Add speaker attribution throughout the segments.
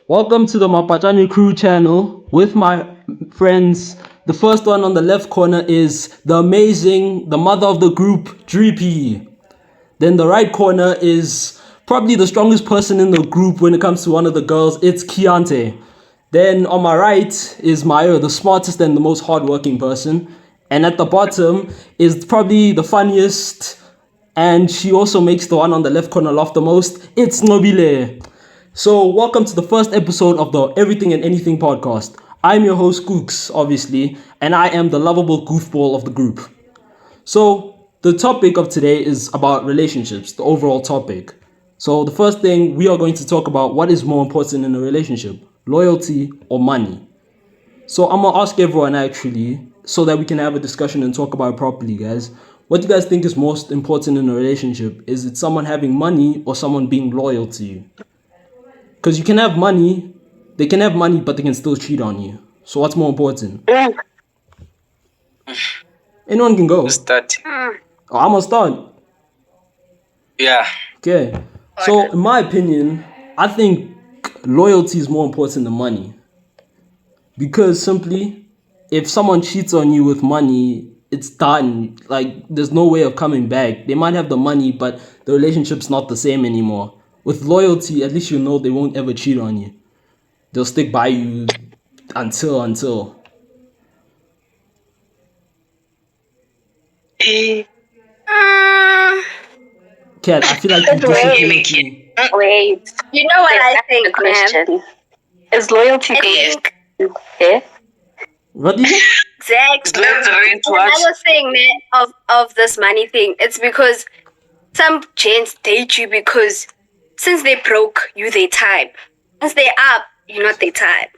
Speaker 1: Welcome to the Mapatani Crew channel with my friends. The first one on the left corner is the amazing, the mother of the group, Drippy. Then the right corner is probably the strongest person in the group when it comes to one of the girls, it's Kiante. Then on my right is Maya, the smartest and the most hardworking person. And at the bottom is probably the funniest, and she also makes the one on the left corner laugh the most. It's Nobile. So welcome to the first episode of the Everything and Anything podcast. I'm your host Gooks, obviously, and I am the lovable goofball of the group. So the topic of today is about relationships, the overall topic. So the first thing we are going to talk about, what is more important in a relationship, loyalty or money? So I'm gonna ask everyone actually, so that we can have a discussion and talk about it properly, guys. What do you guys think is most important in a relationship? Is it someone having money or someone being loyal to you? Because you can have money, they can have money, but they can still cheat on you. So what's more important? Anyone can go.
Speaker 2: Start.
Speaker 1: Oh, I'm gonna start.
Speaker 2: Yeah.
Speaker 1: Okay. So in my opinion, I think loyalty is more important than money. Because simply, if someone cheats on you with money, it's done. Like, there's no way of coming back. They might have the money, but the relationship's not the same anymore. With loyalty, at least you know they won't ever cheat on you. They'll stick by you until. Kat, I feel like you disagree with me.
Speaker 3: Wait,
Speaker 4: You know what I
Speaker 3: the
Speaker 4: think, man?
Speaker 3: question. Is loyalty
Speaker 4: I
Speaker 3: good?
Speaker 4: think
Speaker 3: Yeah?
Speaker 1: What do you think?
Speaker 4: exactly.
Speaker 2: Let's read what.
Speaker 4: Another thing man, of this money thing, it's because some gents date you because since they broke, you they type. Once they up, you're not they type.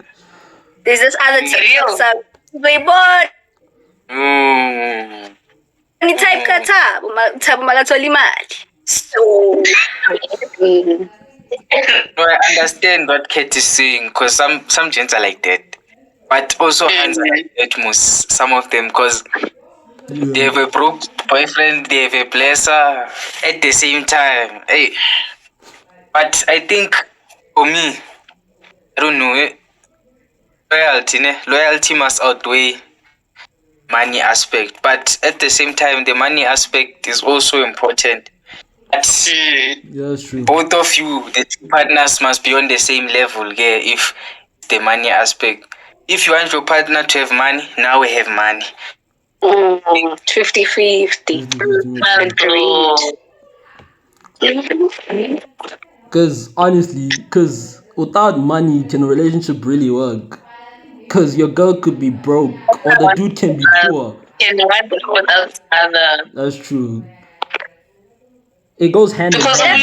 Speaker 4: There's this other
Speaker 2: Real.
Speaker 4: so they bought
Speaker 2: Mm.
Speaker 4: any type ka tab malathola imali. So
Speaker 3: Mm.
Speaker 2: No, I understand what Kate is saying because some gents are like that, but also hands are like that most. Some of them because they have a broke boyfriend, they have a blesser at the same time. Hey, but I think for me, I don't know. Loyalty must outweigh money aspect, but at the same time, the money aspect is also important. But
Speaker 1: Yeah, that's true.
Speaker 2: both of you, the two partners, must be on the same level. Yeah, if the money aspect. If you want your partner to have money, now we have money.
Speaker 3: 50-50.
Speaker 1: Because honestly, without money, can a relationship really work? Because your girl could be broke or the dude can be poor.
Speaker 5: Can one without other?
Speaker 1: That's true. It goes hand in
Speaker 5: Because
Speaker 1: hand.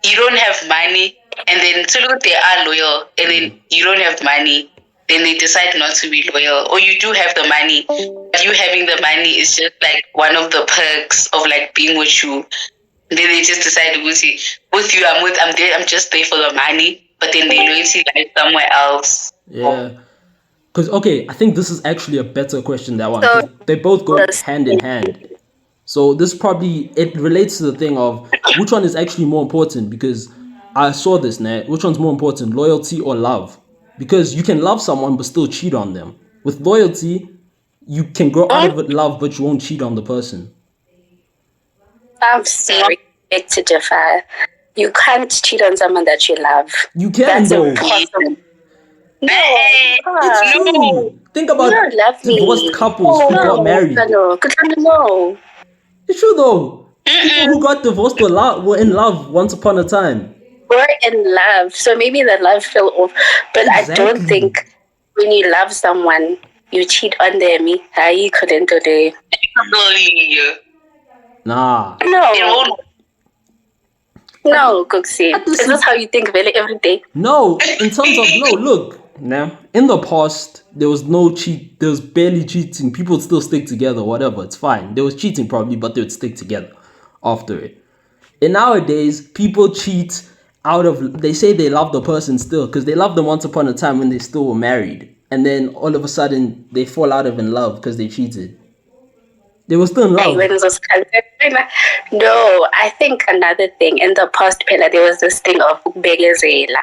Speaker 5: you don't have money, and then so look, they are loyal, and then you don't have money, then they decide not to be loyal, or you do have the money, but you having the money is just like one of the perks of like being with you. Then they just decide to with you. I'm there. I'm just there for the money, but then their loyalty lies somewhere else.
Speaker 1: Yeah. Because, okay, I think this is actually a better question, that one.
Speaker 4: So-
Speaker 1: 'Cause they both go hand in hand. So this probably, it relates to the thing of which one is actually more important, because I saw this, Nat. Which one's more important, loyalty or love? Because you can love someone but still cheat on them. With loyalty, you can grow out of it love, but you won't cheat on the person.
Speaker 3: I'm sorry to differ. You can't cheat on someone that you love.
Speaker 1: You can,
Speaker 3: That's
Speaker 1: though.
Speaker 3: impossible. No,
Speaker 1: It's true. Think about
Speaker 3: you don't love me.
Speaker 1: divorced couples who got married.
Speaker 3: No.
Speaker 1: It's true, though. People who got divorced were in love once upon a time.
Speaker 3: We're in love, so maybe the love fell off. But I don't
Speaker 1: Exactly.
Speaker 3: think when you love someone, you cheat on them. I couldn't do that.
Speaker 1: Nah.
Speaker 3: No, Cooksy. Is this how you think really every day?
Speaker 1: No, in terms of no, look. Now, in the past, there was no cheat. There was barely cheating. People would still stick together, whatever. It's fine. There was cheating probably, but they would stick together after it. And nowadays, people cheat out of. They say they love the person still because they loved them once upon a time when they still were married, and then all of a sudden they fall out of in love because they cheated. They were still in love.
Speaker 3: No, I think another thing in the past, Pela, there was this thing of Begezela.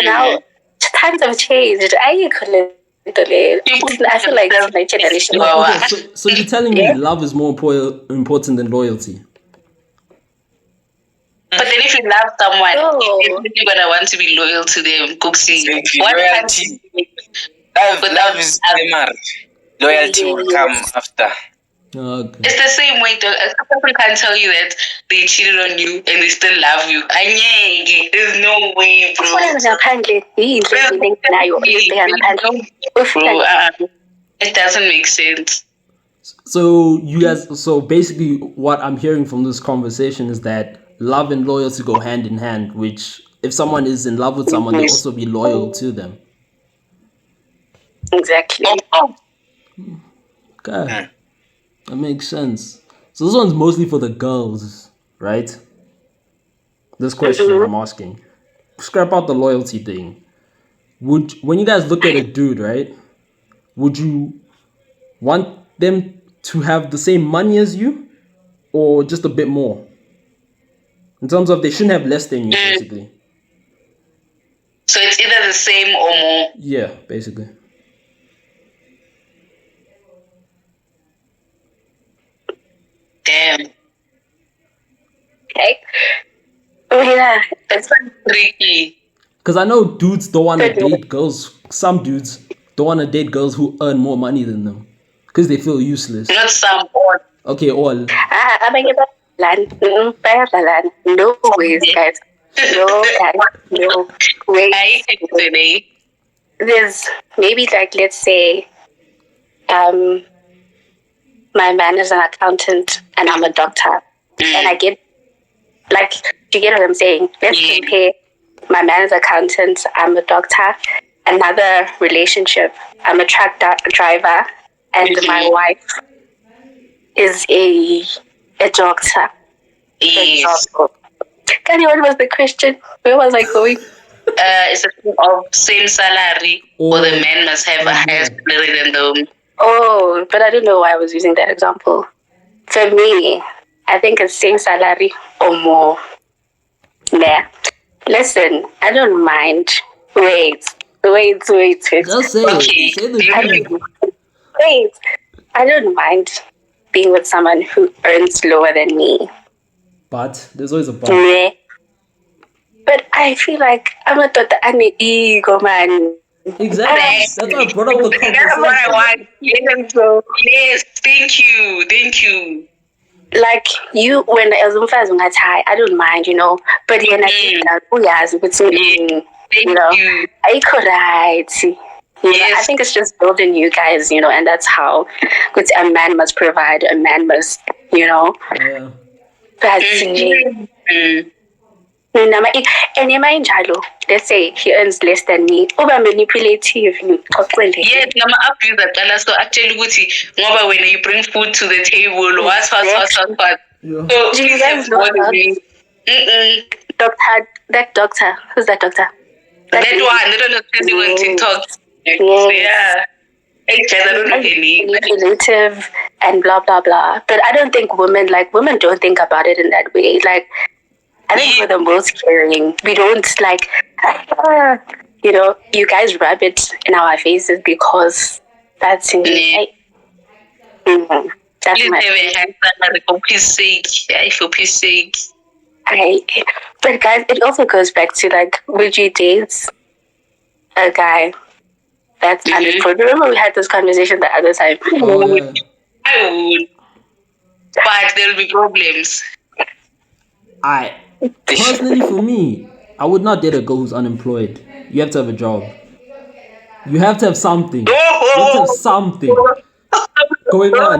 Speaker 3: Now, times have changed. I feel like it's my generation.
Speaker 1: No, okay, so you're telling me love is more important than loyalty?
Speaker 5: But then if you love someone,
Speaker 3: Oh.
Speaker 5: you're definitely gonna want to be loyal to them. Cooksy.
Speaker 2: Exactly.
Speaker 5: What
Speaker 2: Loyalty.
Speaker 5: country-
Speaker 2: Love is the mark. Loyalty will come after.
Speaker 1: Okay.
Speaker 5: It's the same way. A person can tell you that they cheated on you and they still love you. There's no way, bro. Bro, it doesn't make sense.
Speaker 1: So you guys, so basically what I'm hearing from this conversation is that love and loyalty go hand in hand, which if someone is in love with someone, they'll also be loyal to them.
Speaker 3: Exactly.
Speaker 1: Okay. That makes sense. So this one's mostly for the girls, right? This question I'm asking. Scrap out the loyalty thing. When you guys look at a dude, right? Would you want them to have the same money as you, or just a bit more? In terms of they shouldn't have less than you, basically.
Speaker 5: So it's either the same or more.
Speaker 1: Yeah, basically.
Speaker 5: Damn.
Speaker 3: Okay. Yeah,
Speaker 5: That's tricky.
Speaker 1: Because I know dudes don't want to date girls. Some dudes don't want to date girls who earn more money than them because they feel useless.
Speaker 5: Not some or
Speaker 1: Okay, all.
Speaker 3: no ways, guys. No ways.
Speaker 5: I think today.
Speaker 3: There's maybe like, let's say, my man is an accountant and I'm a doctor, and I get, like, do you get what I'm saying? Let's compare my man is an accountant, I'm a doctor, another relationship, I'm a truck driver, and my wife is a doctor.
Speaker 5: Yes.
Speaker 3: Kani, what was the question? Where was I going?
Speaker 5: It's a thing of same salary, or the man must have a higher salary than the.
Speaker 3: Oh, but I don't know why I was using that example. For me, I think it's same salary or more. Yeah. Listen, I don't mind. Wait.
Speaker 1: Just say
Speaker 5: Okay.
Speaker 1: it. Say the truth.
Speaker 3: Wait. I don't mind being with someone who earns lower than me.
Speaker 1: But there's always a but.
Speaker 3: Yeah. But I feel like I'm a daughter and an ego, man.
Speaker 1: Exactly. That's why I brought up the
Speaker 5: That's what I
Speaker 1: conversation.
Speaker 5: want. Yes, thank you.
Speaker 3: Like you, when as I don't mind, you know. But then
Speaker 5: Thank
Speaker 3: you know,
Speaker 5: you.
Speaker 3: I could right. You know, I
Speaker 5: Yes.
Speaker 3: think it's just building you guys, you know, and that's how a man must provide, a man must, you know.
Speaker 1: Yeah.
Speaker 3: That's and let's say he earns less than me. Over manipulative.
Speaker 5: Yes, nama abuser cala so actually ukuthi ngoba when you bring food to the table, what.
Speaker 1: Yeah.
Speaker 5: So
Speaker 3: Do you guys know that doctor? Who's that doctor?
Speaker 5: That one, they don't know trending on TikTok.
Speaker 3: Yes.
Speaker 5: Yeah. I don't know her name.
Speaker 3: Manipulative and blah blah blah. But I don't think women don't think about it in that way. Like I think we're the most caring. We don't like you know, you guys rub it in our faces because that's in that's
Speaker 5: Please
Speaker 3: my
Speaker 5: have a hand for peace sake. Yeah, for peace sake.
Speaker 3: but guys, it also goes back to like, would you date a guy that's unemployed? Remember we had this conversation the other time.
Speaker 1: Oh, yeah.
Speaker 5: I would. But there'll be problems.
Speaker 1: Personally, for me, I would not date a girl who's unemployed. You have to have a job. You have to have something. You have to have something going on.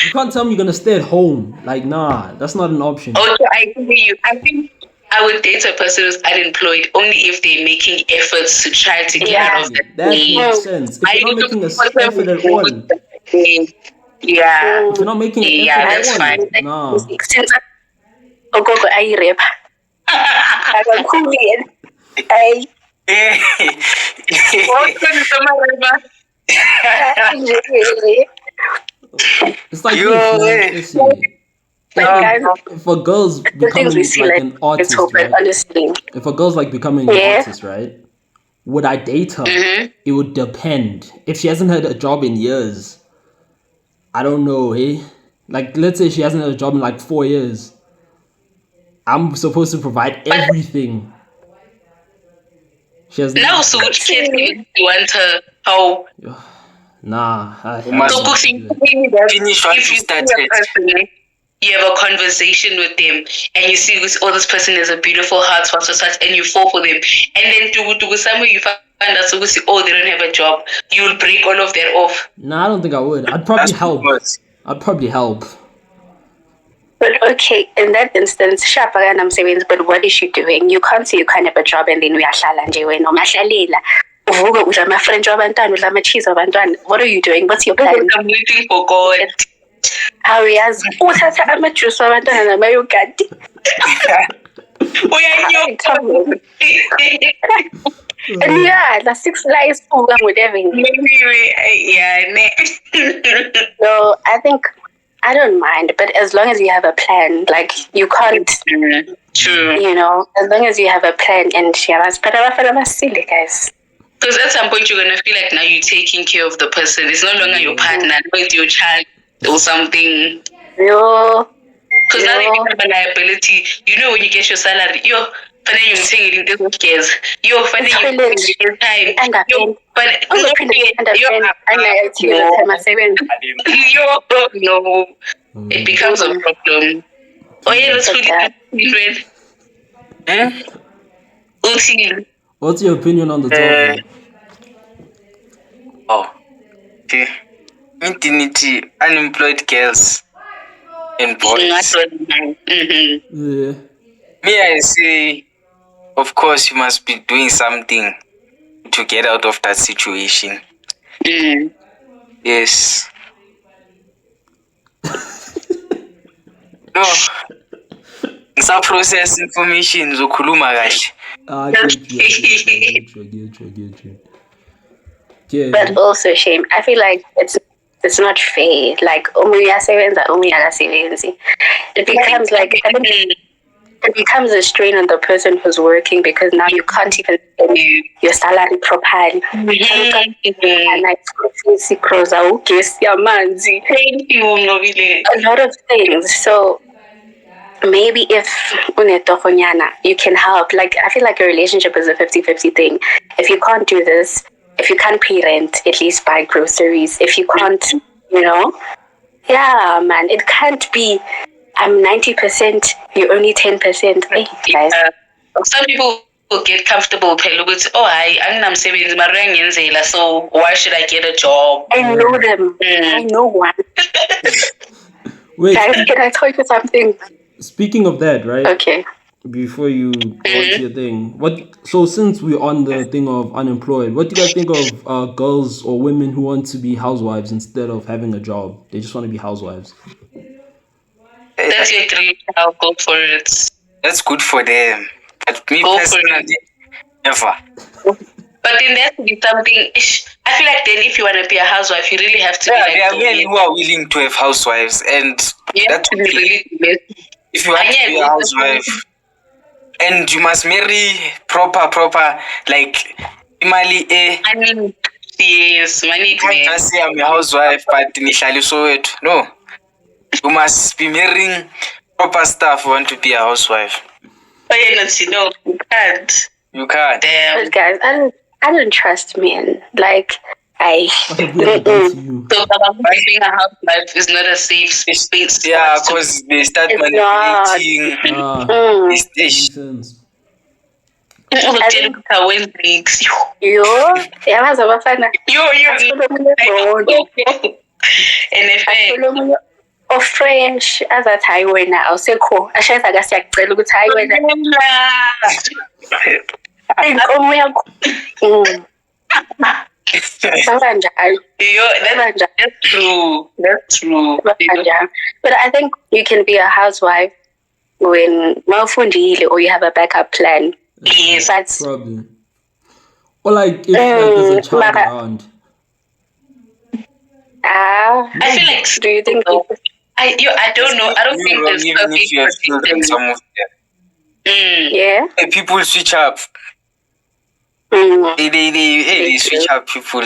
Speaker 1: You can't tell me you're gonna stay at home. Like, nah, that's not an option.
Speaker 5: Okay, I agree with you. I think I would date a person who's unemployed only if they're making efforts to try to get out of that.
Speaker 1: That makes sense. If you're not making an effort at all,
Speaker 5: Yeah.
Speaker 1: if you're not making an
Speaker 5: Yeah,
Speaker 1: effort
Speaker 5: that's
Speaker 1: at all,
Speaker 5: fine.
Speaker 1: nah.
Speaker 3: Since Ogogo I rap. I'm cool. I
Speaker 1: It's like
Speaker 2: You
Speaker 1: this, man.
Speaker 2: way.
Speaker 1: Listen, if a girl's
Speaker 3: the things
Speaker 1: becoming
Speaker 3: we see
Speaker 1: like
Speaker 3: like
Speaker 1: an
Speaker 3: it's
Speaker 1: artist,
Speaker 3: hope,
Speaker 1: right?
Speaker 3: honestly.
Speaker 1: If a girl's like becoming an artist, right? would I date her? It would depend. If she hasn't had a job in years, I don't know, eh? Like, let's say she hasn't had a job in like 4 years. I'm supposed to provide everything. She has
Speaker 5: Now, so which case you want her? How?
Speaker 1: Nah.
Speaker 2: must
Speaker 5: So, Cooksy,
Speaker 2: finish what
Speaker 5: if
Speaker 2: you
Speaker 5: you see a
Speaker 2: started.
Speaker 5: person, you have a conversation with them, and you see this, oh, this person has a beautiful heart, such, and you fall for them, and then to somewhere you find out, so oh, they don't have a job, you will break all of that off.
Speaker 1: Nah, I don't think I would. I'd probably
Speaker 2: That's
Speaker 1: help.
Speaker 2: because-
Speaker 1: I'd probably help.
Speaker 3: But okay, in that instance, Shapagana Msebenzi, but what is she doing? You can't say you can't have a job and then uyahlala nje wena umahlalela. Uvuka udla ama-French wabantwana, udla ama-cheese wabantwana. What are you doing? What's your plan?
Speaker 5: I'm waiting for God.
Speaker 3: Awuyazi uthatha ama-juice wabantwana nama-yogurt. And yeah, the 6 lies with everything. So I think I don't mind, but as long as you have a plan, like you can't,
Speaker 5: True.
Speaker 3: you know, as long as you have a plan and silly guys.
Speaker 5: Because at some point you're gonna feel like now you're taking care of the person. It's no longer your partner, it's your child or something.
Speaker 3: Yo,
Speaker 5: Because now they have a liability. You know when you get your salary, you're funny you saying this with kids. You're funny you your time. But no, it becomes a problem. Oh yeah, that's really Uti.
Speaker 1: What's your opinion on the topic?
Speaker 2: Oh, okay. Infinity, unemployed girls and boys.
Speaker 1: Yeah.
Speaker 2: Me, I say, of course, you must be doing something to get out of that situation. Yes. No. Ngisa-process information zokhuluma kahle.
Speaker 1: I get you. Yeah.
Speaker 3: but also shame. I feel like it's not fair. Like it becomes like it becomes a strain on the person who's working because now you can't even pay your salary properly. And like
Speaker 5: Thank you, Novile.
Speaker 3: a lot of things. So maybe if you can help. Like I feel like a relationship is a 50-50 thing. If you can't do this, if you can't pay rent, at least buy groceries. If you can't, yeah, man, it can't be. I'm 90%, you're only 10%. Hey, guys.
Speaker 5: Some people will get comfortable. I'm saving so why should I get a job?
Speaker 3: I know them. I know one.
Speaker 1: Wait,
Speaker 3: Guys, can I tell you something?
Speaker 1: speaking of that, right?
Speaker 3: Okay.
Speaker 1: Before you go on to your thing, so since we're on the thing of unemployed, what do you guys think of girls or women who want to be housewives instead of having a job? They just want to be housewives.
Speaker 5: That's your dream. I'll go for it.
Speaker 2: That's good for them. But me
Speaker 5: Go for
Speaker 2: personally, never.
Speaker 5: But then there has to be something. I feel like then if you want to be a housewife, you really have to
Speaker 2: Yeah,
Speaker 5: be
Speaker 2: there
Speaker 5: like
Speaker 2: are men who are willing to have housewives, and
Speaker 5: that's
Speaker 2: that would be
Speaker 5: really
Speaker 2: if you want to be a housewife, and you must marry proper, like imali
Speaker 5: I mean, yes, money.
Speaker 2: can't just say I'm a housewife, but initially so it. No, you must be marrying proper stuff. You want to be a housewife?
Speaker 5: Oh yeah, no, you can't.
Speaker 2: You can't.
Speaker 5: Damn.
Speaker 3: But guys, I don't trust men. Like,
Speaker 1: What have we ever done to you?
Speaker 5: So being a housewife is not a safe space.
Speaker 2: Yeah, because they start
Speaker 3: It's
Speaker 2: manipulating.
Speaker 1: Makes sense.
Speaker 3: Yo, yabazi abafana
Speaker 5: And if
Speaker 3: o-French azathi hayi wena awusekho ashayisa ka siyakucela ukuthi hayi wena inkomo yakho babanjalo
Speaker 5: that's true.
Speaker 3: babanjalo. But I think you can be a housewife when mawufundile or you have a backup plan.
Speaker 5: Yes,
Speaker 3: But
Speaker 1: Probably. Or like if there's a child
Speaker 3: Mara-
Speaker 1: around.
Speaker 5: I feel like
Speaker 3: do you think
Speaker 5: I don't know. I don't think there's
Speaker 2: even if you have children, some of them.
Speaker 3: yeah?
Speaker 2: Hey, people switch up. They switch up people,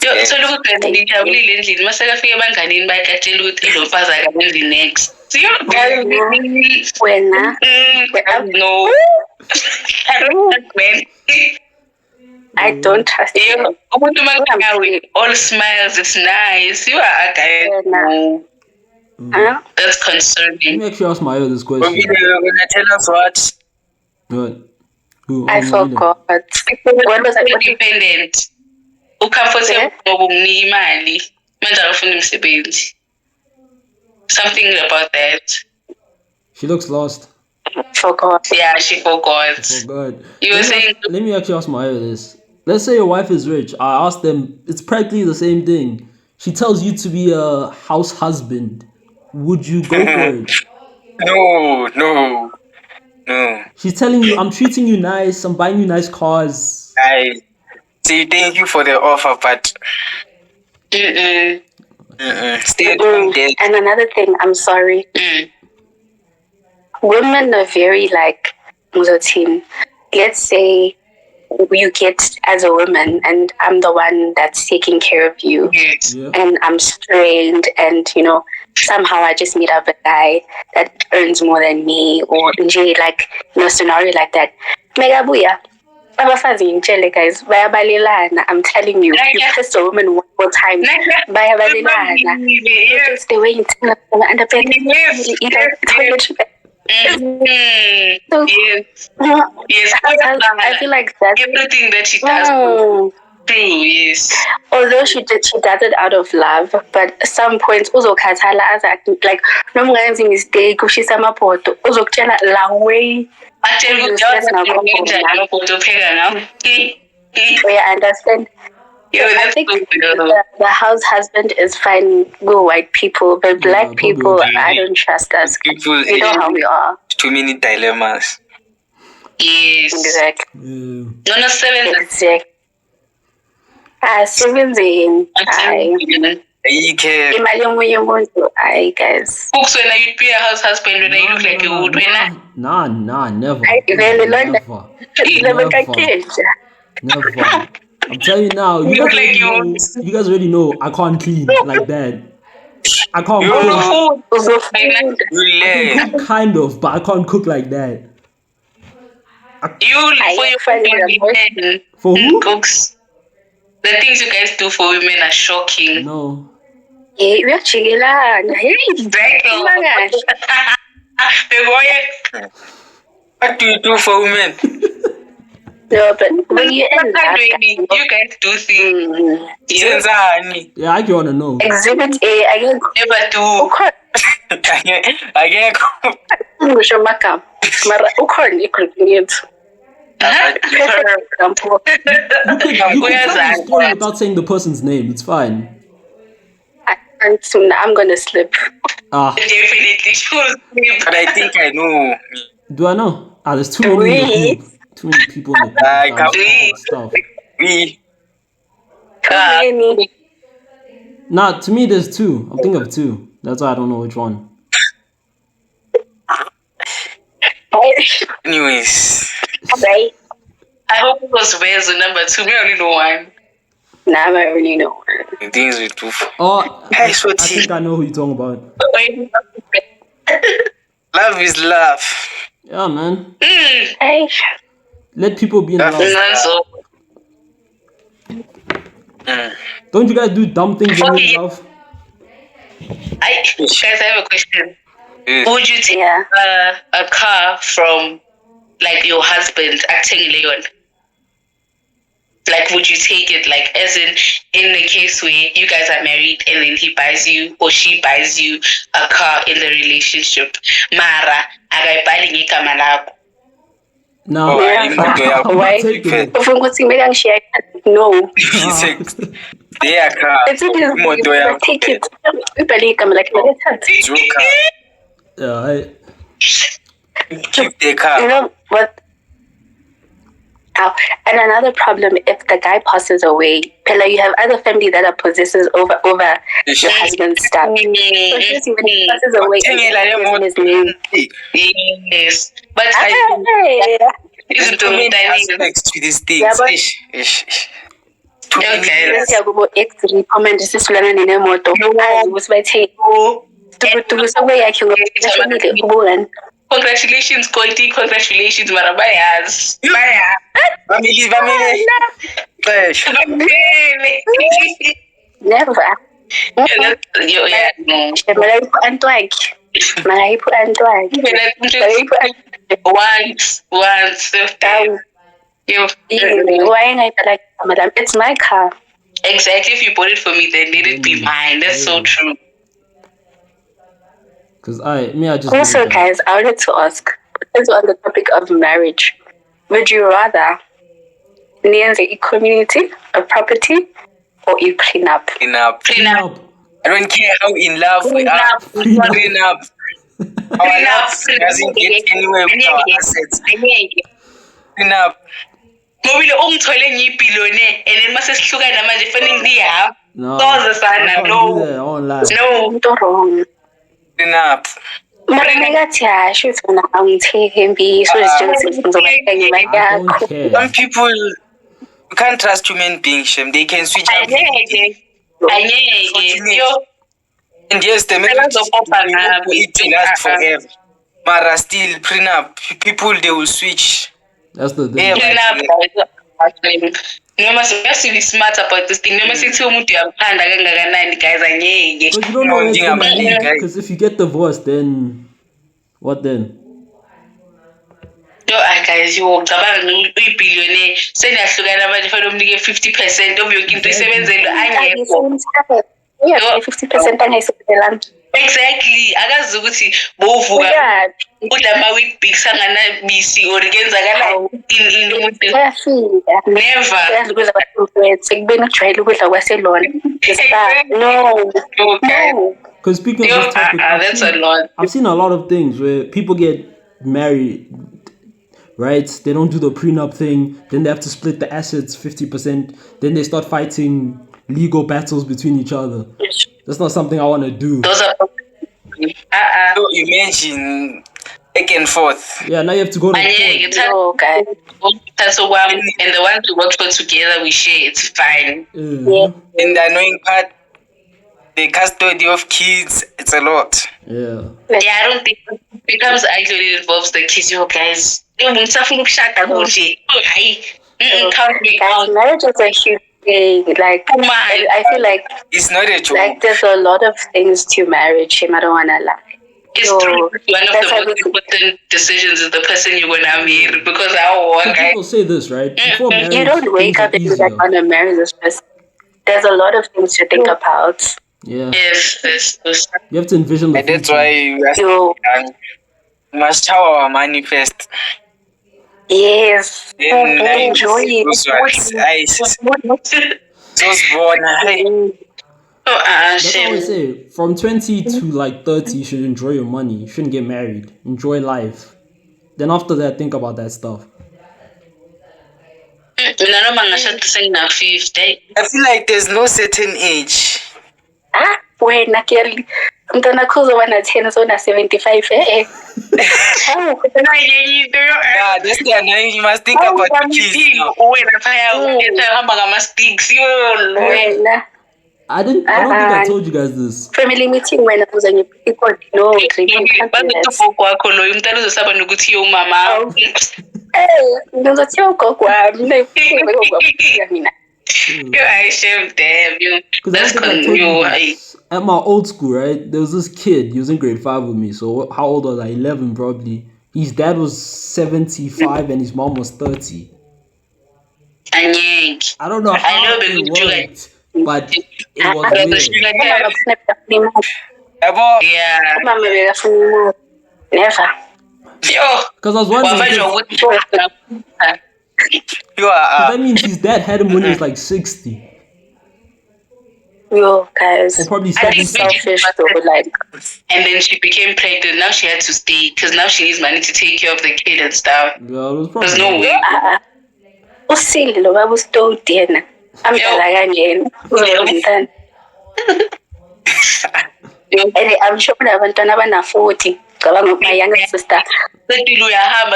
Speaker 5: Yo, so look at the ngijabulile endlini masekafika ebanganini bayakatshela ukuthi lo mfazi akabenzi next.
Speaker 3: Wena.
Speaker 5: No. I don't trust men.
Speaker 3: I don't trust you.
Speaker 5: Umuntu makunawe all smiles, it's nice. You are a guy. No. That's concerning.
Speaker 1: Let me actually ask Maya this question.
Speaker 2: Gonna tell us what?
Speaker 1: What?
Speaker 3: I forgot. When was I
Speaker 5: Independent. Ucomfortable ngokumnika imali. Manje akafuna umsebenzi. Something about that.
Speaker 1: She looks lost.
Speaker 3: forgot?
Speaker 5: Yeah, she forgot.
Speaker 1: Forgot.
Speaker 5: You were saying.
Speaker 1: Let me actually ask Maya this. Let's say your wife is rich. I asked them. It's practically the same thing. She tells you to be a house husband. Would you go for it?
Speaker 2: No.
Speaker 1: She's telling you, I'm treating you nice. I'm buying you nice cars.
Speaker 2: I say thank you for the offer, but stay at home dead.
Speaker 3: And another thing, I'm sorry. Women are very like routine. Let's say you get as a woman and I'm the one that's taking care of you,
Speaker 1: Yeah.
Speaker 3: and I'm strained, and somehow I just meet up a guy that earns more than me, or like scenario like that. Megabuya. Abafazi ngitshele guys bayabalelana. I'm telling you, you press a woman one more time, bayabalelana. Just the way you tell them and the
Speaker 5: Yes,
Speaker 3: I feel like that's
Speaker 5: everything that she does. True, yes.
Speaker 3: Although she does it out of love, but at some points uzokhathala as like noma ungenza mistake ushisa amapoto uzokutshela la way.
Speaker 5: Actually,
Speaker 3: I understand. I think the house husband is fine with white people, but black people, I don't trust us.
Speaker 2: People,
Speaker 3: you know how we are.
Speaker 2: Too many dilemmas.
Speaker 5: Yes.
Speaker 3: Exactly.
Speaker 5: No, 7.
Speaker 3: Exactly. 7 imali yomunye umuntu, guys.
Speaker 5: Books when you'd be a house husband when you look like you would win.
Speaker 1: Nah, never.
Speaker 3: Really
Speaker 1: Never. I'm telling you now, you guys already know I can't clean like that. I can't cook. Kind of, but I can't cook like that. For who?
Speaker 5: Cooks. The things you guys do for women are shocking.
Speaker 1: No.
Speaker 3: What
Speaker 2: do you do for women?
Speaker 3: No, but when you end up,
Speaker 5: you guys do things.
Speaker 1: Yeah, I want to know.
Speaker 3: Exhibit A, I can
Speaker 5: never do.
Speaker 2: I can't
Speaker 1: You could tell the story without saying the person's name. It's fine.
Speaker 3: I'm gonna slip.
Speaker 5: Definitely should.
Speaker 2: But I think I know.
Speaker 1: Do I know? There's too many in the group. Too many people in the group. Nah, to me there's 2. I'm thinking of 2. That's why I don't know which one.
Speaker 2: Anyways.
Speaker 3: Right.
Speaker 5: I hope it was Wezo number 2. Me only know 1.
Speaker 3: Nah, I already know.
Speaker 2: The things we do.
Speaker 1: I think I know who you're talking about.
Speaker 2: Love is love.
Speaker 1: Yeah, man.
Speaker 3: Hey.
Speaker 1: Let people be in love. Don't you guys do dumb things when you're in love?
Speaker 5: Guys, I have a question. Would you take a car from like your husband acting Leon? Like, would you take it, like, as in the case where you guys are married and then he buys you or she buys you a car in the relationship? Mara, agayibhali ngegama lakho.
Speaker 1: No.
Speaker 3: Why? No.
Speaker 2: Their car.
Speaker 3: Take it.
Speaker 1: Yeah,
Speaker 2: keep the car.
Speaker 3: You know what? And another problem, if the guy passes away, you have other family that are possessors over your husband's stuff. So when he passes away,
Speaker 5: yes, but
Speaker 2: There's too many aspects to this thing.
Speaker 3: Yeah, but-
Speaker 2: Too many
Speaker 5: Okay.
Speaker 2: layers.
Speaker 3: Kubo X-recommend sisilana nenemoto. Azi ukuthi bayithe. Tuku sobe yakhe ngokushonile ubungani.
Speaker 5: Congratulations, Koiti. Congratulations, Marabayas. Baya.
Speaker 2: Family. Fresh.
Speaker 3: Never.
Speaker 5: Yeah, no.
Speaker 3: Malayipho antwakhe.
Speaker 5: Once.
Speaker 3: Why ain't I like madam? It's my car.
Speaker 5: Exactly. If you bought it for me, then let it be mine. That's so true.
Speaker 1: Because I just
Speaker 3: Also,
Speaker 1: did that.
Speaker 3: guys, I wanted to ask, since we're on the topic of marriage, would you rather near the community, a property, or you clean up?
Speaker 2: Clean up.
Speaker 5: Clean up.
Speaker 2: I don't care how in love we are.
Speaker 1: Clean up.
Speaker 2: Clean up. Our love doesn't get anywhere with our assets. Clean up.
Speaker 5: Ngobile ungithole ngiyibhilone and then mase sihlukana manje fanele ngiyahamba.
Speaker 1: No,
Speaker 5: Soze
Speaker 1: I
Speaker 5: sana,
Speaker 1: can't
Speaker 5: no.
Speaker 1: do that. I won't lie.
Speaker 5: No.
Speaker 3: Into wrong.
Speaker 2: Clean up.
Speaker 3: Mara nekathi hayi shothi mina angithembi so njengoba ngizobathenga
Speaker 1: I
Speaker 3: imali
Speaker 1: don't
Speaker 3: yakho.
Speaker 1: care.
Speaker 2: Some people, you can't trust human beings, Shem. They can switch up.
Speaker 5: Anyeke. Yo.
Speaker 2: And yes, the marriage it will last forever. Mara still, prenup. People, they will switch.
Speaker 1: That's the thing.
Speaker 2: Yeah,
Speaker 5: Clean up. Noma sibasili smart about this thing. Noma sithi umuntu uyaphanda kangakanani guys anyeke.
Speaker 1: But you don't know where it's
Speaker 2: Thing
Speaker 1: gonna
Speaker 2: about
Speaker 1: be.
Speaker 2: it, guys.
Speaker 1: Because if you get divorced, then what then?
Speaker 5: Yo, guys, yo, cabanga uyibillionaire seniyahlukana manje fanele umnike 50% of yonke into isebenzelo angekho.
Speaker 3: Yeah, 50% angayisebenzelanga.
Speaker 5: Exactly. Akazi ukuthi bovuka
Speaker 3: Uyaphi?
Speaker 5: udla ama-Weet-Bix anganabisi or kenzakala in umuntu.
Speaker 3: Uyafika.
Speaker 5: Never.
Speaker 3: Uyazi ukudla kwasemfowethu ekubeni ujwayele ukudla kwaselona. No.
Speaker 5: Okay.
Speaker 3: No.
Speaker 1: Because speaking of
Speaker 5: Yo,
Speaker 1: this topic,
Speaker 5: that's a lot.
Speaker 1: I've seen a lot of things where people get married, right? They don't do the prenup thing, then they have to split the assets 50%, then they start fighting legal battles between each other. That's not something I want to do.
Speaker 5: Those are
Speaker 2: So imagine back and forth.
Speaker 1: Yeah, now you have to go to
Speaker 5: anyeke.
Speaker 1: court.
Speaker 3: No, guys.
Speaker 5: So and the ones we work for together, we share. It's fine.
Speaker 1: Yeah.
Speaker 2: And the annoying part, the custody of kids, it's a lot.
Speaker 1: Yeah.
Speaker 5: Yeah, I don't think it becomes actually involves the kids. Yo, guys. Ngifuna ukushada konje. Hayi. Count me
Speaker 3: Guys,
Speaker 5: out.
Speaker 3: marriage is a huge thing. Like,
Speaker 5: Come on.
Speaker 3: I feel like
Speaker 2: It's not a joke.
Speaker 3: there's a lot of things to marriage. I don't wanna lie.
Speaker 5: It's
Speaker 3: So,
Speaker 5: true. One of
Speaker 3: that's
Speaker 5: the
Speaker 3: why
Speaker 5: most important decisions is the person you're gonna marry because our work.
Speaker 1: People say this, right? Before marriage,
Speaker 3: You don't wake
Speaker 1: things are
Speaker 3: up and be like,
Speaker 1: easier.
Speaker 3: I wanna marry this person. There's a lot of things to think about.
Speaker 1: Yeah.
Speaker 5: Yes.
Speaker 1: You have to envision the
Speaker 2: And that's
Speaker 1: future.
Speaker 2: why we are
Speaker 3: So,
Speaker 2: young. We must shower our money first.
Speaker 3: yes.
Speaker 2: Then
Speaker 3: Enjoy it.
Speaker 2: those ones, those born.
Speaker 1: That's what I
Speaker 5: Shame.
Speaker 1: always say. From 20 to like 30, you should enjoy your money. You shouldn't get married. Enjoy life. Then after that, think about that stuff.
Speaker 5: Mina noma ngashada sengina-50.
Speaker 2: I feel like there's no certain age.
Speaker 3: Ah, wena kuyali. Umntwana wakho uzoba 10 so 75
Speaker 2: Yeah, that's the annoying. You must think about the kids now.
Speaker 5: Wena phaya uhamba ngama-sticks. Yolo.
Speaker 3: wena.
Speaker 1: I don't think I told you guys this.
Speaker 3: Family meeting wena uza ngipiko no
Speaker 5: Bazokugogo wakho loyo umntana uzosaba nokuthi yo umama.
Speaker 3: ngizothi ugogo wami mina.
Speaker 5: Yo, I shame them. Yo,
Speaker 1: Because I
Speaker 5: that's
Speaker 1: don't think I told you
Speaker 5: you.
Speaker 1: this. At my old school, right? There was this kid. He was in grade 5 with me. So how old was I? 11 probably. His dad was 75 and his mom was 30.
Speaker 5: Anyeke.
Speaker 1: I don't know how
Speaker 5: know
Speaker 1: it
Speaker 5: because you
Speaker 1: worked, but it was weird.
Speaker 2: Abo,
Speaker 5: Yeah.
Speaker 3: Mama bekafuna imali. Never.
Speaker 5: Yo.
Speaker 1: Because I was wondering,
Speaker 5: Wabajwa
Speaker 1: because
Speaker 5: ukuthi
Speaker 2: you are.
Speaker 1: that means his dad had him when he was like 60.
Speaker 3: Yo, guys.
Speaker 1: Or probably
Speaker 5: I think
Speaker 1: 70.
Speaker 3: Selfish though, like.
Speaker 5: and then she became pregnant. Now she had to stay because now she needs money to take care of the kid and stuff.
Speaker 1: Yeah, it was probably
Speaker 5: There's no way.
Speaker 3: Usile lo baba usitoti yena. Amdala kanjena. Uzoba umntana. And I'm sure kunabantwana abana 40 My younger sister.
Speaker 2: So he had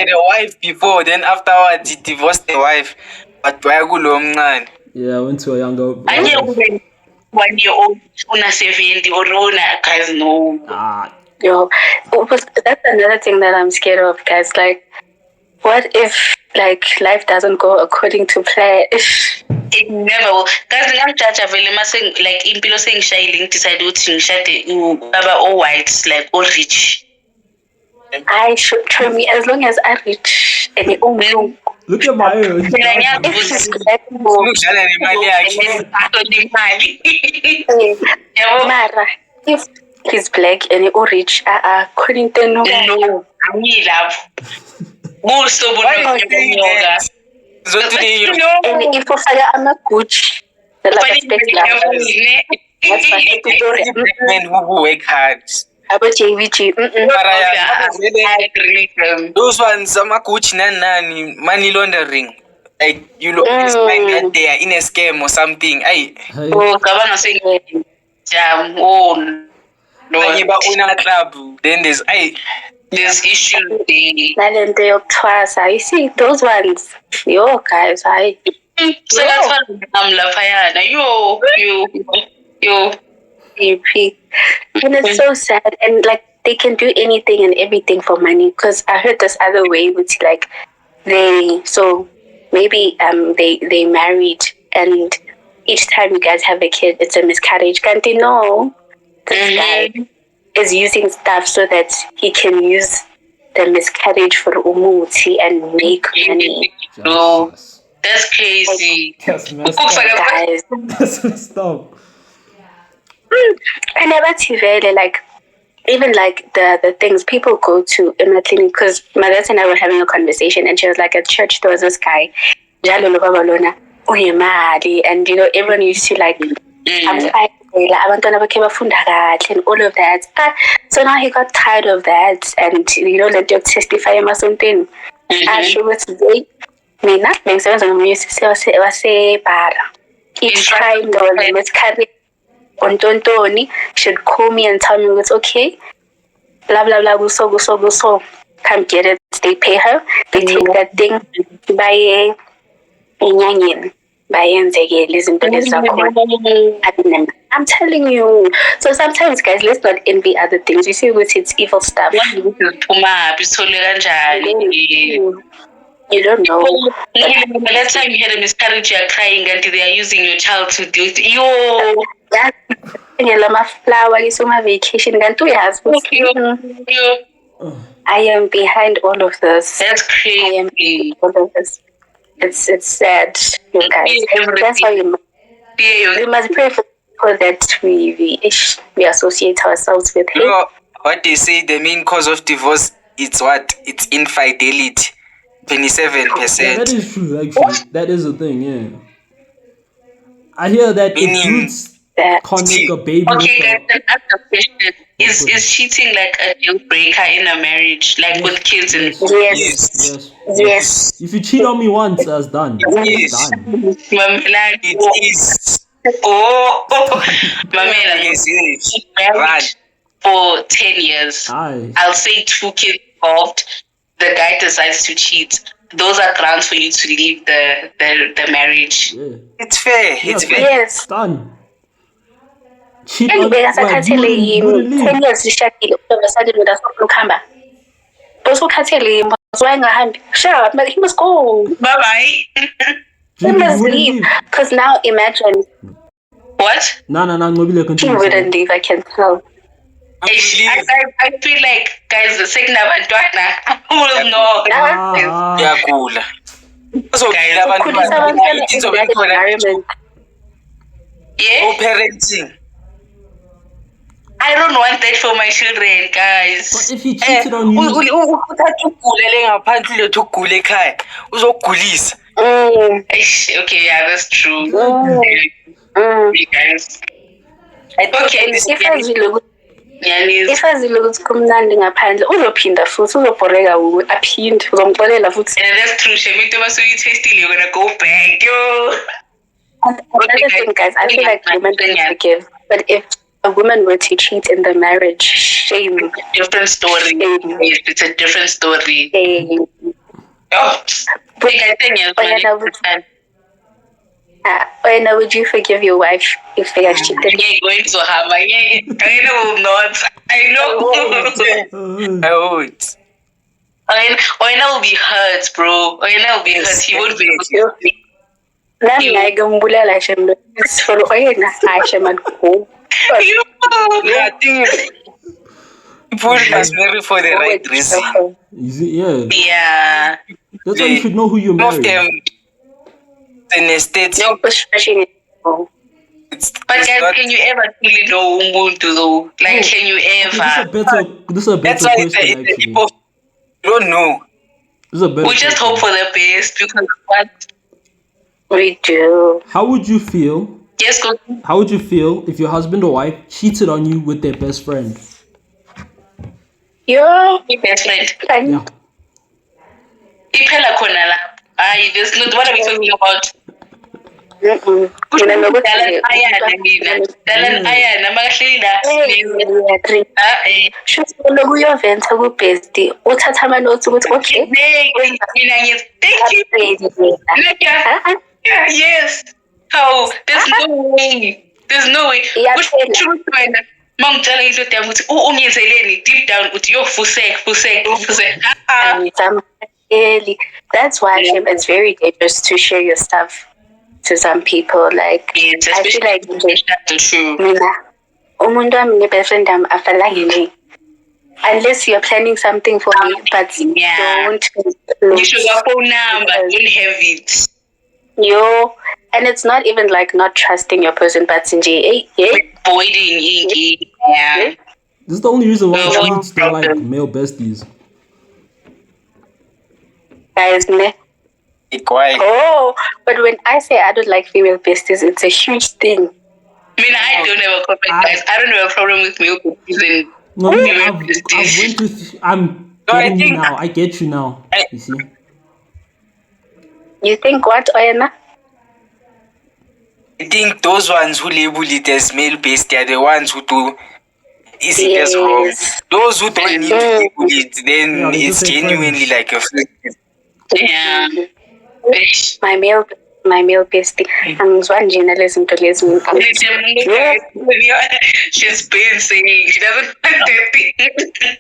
Speaker 2: a wife before, then afterwards he divorced the wife. But why go
Speaker 1: Yeah, I went to a younger.
Speaker 5: 1 year old, una 70 or una guys no.
Speaker 3: Yo, that's another thing that I'm scared of, guys. Like, what if like life doesn't go according to plan?
Speaker 5: It never will. Guys, ngingamjaja vele mase like impilo sengishayile decide ukuthi ngishade ubaba all white like all rich.
Speaker 3: I should try me as long as I reach any
Speaker 1: Look at my age.
Speaker 3: Mara, if he's black and all rich, couldn't know.
Speaker 5: No, angilapho. Buso bunyoka.
Speaker 3: And if you fire amaguchi, the
Speaker 2: men who work hard.
Speaker 3: about JVG.
Speaker 2: Those ones, Amakuchi nani, money laundering. Like you look find that they are in a scam or something.
Speaker 5: Oh, Gabana saying jam. Oh, no.
Speaker 2: Then there's
Speaker 5: issue.
Speaker 3: You see those ones. Yo, guys,
Speaker 5: So that's what I'm Lafayette. Yo.
Speaker 3: EP. And it's so sad, and like they can do anything and everything for money. Because I heard this other way, which like maybe they married, and each time you guys have a kid, it's a miscarriage. Can't you know? This guy is using stuff so that he can use the miscarriage for umuti and make money.
Speaker 5: No, that's crazy.
Speaker 1: That's messed up.
Speaker 3: Guys.
Speaker 1: That's messed up.
Speaker 3: I never TV like even like the things people go to in the clinic, because my dad and I were having a conversation, and she was like, at church there was this guy, and you know everyone used to like I'm fine, and all of that. So now he got tired of that, and you know let you testify or something. She was very each time there was a miscarriage on Tontoni, she'd call me and tell me it's okay. Blah blah blah. So come get it. They pay her. They take that thing. Buy I'm telling you. So sometimes, guys, let's not envy other things. You see, it's evil stuff. You don't know.
Speaker 5: That time you had a miscarriage, you are crying, and they are using your child to do it. Yo.
Speaker 3: Vacation. I am behind all of this.
Speaker 5: That's crazy.
Speaker 3: I am behind all of this. It's sad, you guys. That's why we must pray for that we associate ourselves with him.
Speaker 2: You know what they say, the main cause of divorce, it's what? It's infidelity. 27%.
Speaker 1: Yeah, that is true, actually. That is a thing, yeah. I hear that if dudes can't make a baby.
Speaker 5: Okay, guys, then ask the question. Is cheating like a deal breaker in a marriage? Like with kids and
Speaker 3: Yes.
Speaker 1: If you cheat on me once, that's done.
Speaker 2: Yes.
Speaker 1: It's done.
Speaker 2: It is.
Speaker 5: My man is married for 10 years.
Speaker 1: Aye.
Speaker 5: I'll say 2 kids involved. The guy decides to cheat. Those are grounds for you to leave the marriage.
Speaker 1: Yeah.
Speaker 2: It's fair.
Speaker 1: Yeah,
Speaker 2: It's fair.
Speaker 3: Yes.
Speaker 1: Done. Cheat
Speaker 3: And
Speaker 1: on
Speaker 3: you guys are
Speaker 1: you
Speaker 3: canceling
Speaker 1: wouldn't leave.
Speaker 3: 10 years shakile all of a sudden with us ukuhamba. Also canceling sure, but he must go.
Speaker 5: Bye-bye.
Speaker 3: He must leave. Because now imagine
Speaker 5: What?
Speaker 1: No,
Speaker 3: he
Speaker 1: continue.
Speaker 3: wouldn't leave, I can tell.
Speaker 5: I feel like, guys, the second I will know.
Speaker 2: Yakula. So
Speaker 5: Guys,
Speaker 3: Khulisa abantwana in that environment.
Speaker 5: Yeah?
Speaker 2: parenting.
Speaker 5: I don't want that for my children, guys.
Speaker 1: But if he cheated on you,
Speaker 2: Uthatha ugulele ngaphandle lethu ugule ekhaya. Uzogulisa.
Speaker 5: Okay, yeah, that's true. Okay, guys. Okay,
Speaker 3: If azile ukuthi kumnandi ngaphandle uzophinda futhi uzobhoreka aphinde uzomxolela futhi.
Speaker 5: and that's true. Shemito masuyi tasty, you're gonna go back. Yo.
Speaker 3: Another thing, guys, I feel like women don't forgive, but if a woman were to cheat in the marriage, Shame.
Speaker 5: Different story.
Speaker 3: Shame.
Speaker 5: It's a different story.
Speaker 3: Shame.
Speaker 5: Oh,
Speaker 3: But
Speaker 5: I think it's
Speaker 3: Oyena, would you forgive your wife if they had cheated?
Speaker 5: Yeah, going to have I know not. I know.
Speaker 2: I would.
Speaker 5: Oyena will be hurt, bro. Oyena will be hurt. He won't be
Speaker 3: Nami ngayikumbulala Shem. For Oyena, I Shem and go.
Speaker 2: Yeah, I think people must marry for the right reason.
Speaker 1: Is it? Yeah.
Speaker 5: Yeah.
Speaker 1: That's why you should know who you're
Speaker 2: Some of them
Speaker 1: marrying.
Speaker 2: in a state.
Speaker 3: No pushing.
Speaker 2: It's
Speaker 5: But guys,
Speaker 2: not,
Speaker 5: can you ever really know Ubuntu though? Like, can you ever?
Speaker 1: This is a
Speaker 2: that's
Speaker 1: better
Speaker 2: why
Speaker 1: question,
Speaker 2: the
Speaker 1: actually.
Speaker 2: people don't know.
Speaker 1: This is a better
Speaker 5: We just
Speaker 1: question.
Speaker 5: hope for the best because what?
Speaker 3: We do.
Speaker 1: How would you feel?
Speaker 5: Yes, go.
Speaker 1: How would you feel if your husband or wife cheated on you with their best friend?
Speaker 3: Yo,
Speaker 5: Best friend.
Speaker 1: Yeah.
Speaker 5: Iphela khona la. Aye, there's not what are we talking about? Dalan ayana mina. Dalan ayana makahleli la.
Speaker 3: Shusolo kuyoventa kubhesti uthatha amanothi ukuthi okay
Speaker 5: Mina ngithi thank you. Yes. How? There's no way. There's no way. Kusho ukuthi wena mangitshela into yami ukuthi unyenzeleni deep down uthi yo fusek.
Speaker 3: That's why Shem, it's very dangerous to share your stuff to some people. Like
Speaker 5: Yes,
Speaker 3: I feel like
Speaker 5: true.
Speaker 3: mina umuntu wami ne-best friend am afanelanga nje unless you're planning something for me, but
Speaker 5: Yeah.
Speaker 3: don't
Speaker 5: You should have phone number, don't have it.
Speaker 3: and it's not even like not trusting your person, but nje
Speaker 5: Avoiding yeah.
Speaker 1: This is the only reason why
Speaker 5: No
Speaker 1: dudes don't like
Speaker 5: problem.
Speaker 1: male besties.
Speaker 3: guys ne.
Speaker 2: Quiet.
Speaker 3: Oh, but when I say I don't like female besties, it's a huge thing.
Speaker 5: I mean, I don't have a problem, guys. I don't have a problem with milk and
Speaker 1: No,
Speaker 5: female
Speaker 1: I've
Speaker 5: besties.
Speaker 1: went with. I'm
Speaker 2: No, I
Speaker 1: getting you
Speaker 2: think-
Speaker 1: now. I get you now. You see.
Speaker 3: You think what, Oyena?
Speaker 2: I think those ones who label it as male based are the ones who do is it as wrong.
Speaker 3: Yes.
Speaker 2: Those who don't need to label it, then
Speaker 1: Yeah, they
Speaker 2: it's
Speaker 1: just say
Speaker 2: genuinely
Speaker 1: friends.
Speaker 2: like a friend.
Speaker 5: Yeah.
Speaker 3: My male bestie. Angizwa njena lezi zinto lezi
Speaker 5: She's been saying she doesn't want that thing.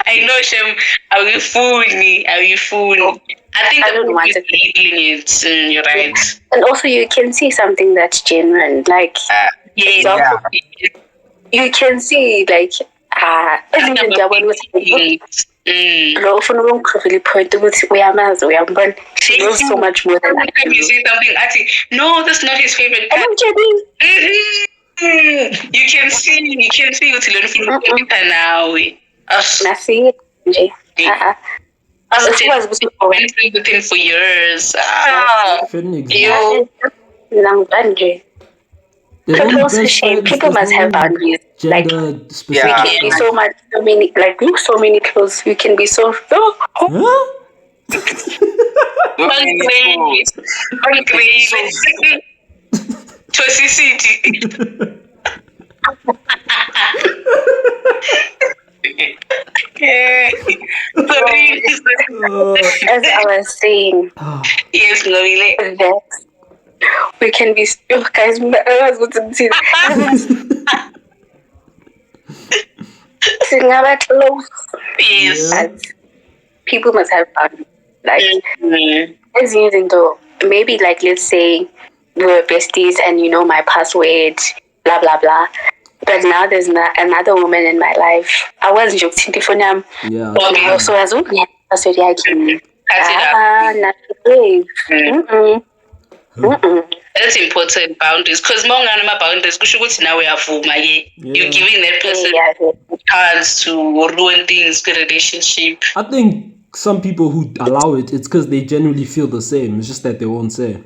Speaker 5: I know, Shem. Are you fooling me? I think
Speaker 3: I don't want
Speaker 5: it. You're right.
Speaker 3: And also you can see something that's genuine. Like
Speaker 5: Yeah.
Speaker 3: you can see like ezinye ndiyabona ukuthi lo ufuna ukungiqhuvela ipoint ukuthi uyamazi uyambona. She knows so much more than I
Speaker 5: Can you say something? Actually, no, that's not his favorite part. You can see ukuthi lo ufuna nawe.
Speaker 3: Nasi nje. Sikwazi ukuthi
Speaker 5: I've been with him for years.
Speaker 1: Shouldn't exist.
Speaker 5: You.
Speaker 3: nangibona nje.
Speaker 1: There's
Speaker 3: But
Speaker 1: only
Speaker 3: also
Speaker 1: best
Speaker 3: shame.
Speaker 1: friends,
Speaker 3: People
Speaker 1: there's
Speaker 3: must have
Speaker 1: no
Speaker 3: boundaries. Like
Speaker 1: gender
Speaker 3: we
Speaker 1: specific.
Speaker 2: Yeah.
Speaker 3: can be so many, like look so many clothes. You can be so.
Speaker 1: Huh?
Speaker 5: Crazy. Toxicity.
Speaker 3: As I was saying,
Speaker 5: Yes, Ngobile.
Speaker 3: that we can be guys. I was going to say singaba close.
Speaker 5: Yes.
Speaker 3: But people must have boundaries. Like ezinye izinto, maybe like let's say we were besties and you know my password, blah blah blah. But now there's another woman in my life. I wasn't joking for now.
Speaker 1: Yeah.
Speaker 3: Also as well, yeah, password yakhe. Not
Speaker 5: That's important, boundaries. Because more than boundaries, kusho ukuthi nawe uyavuma ke. You're giving that person a chance to ruin things in a relationship.
Speaker 1: I think some people who allow it, it's because they genuinely feel the same. It's just that they won't say.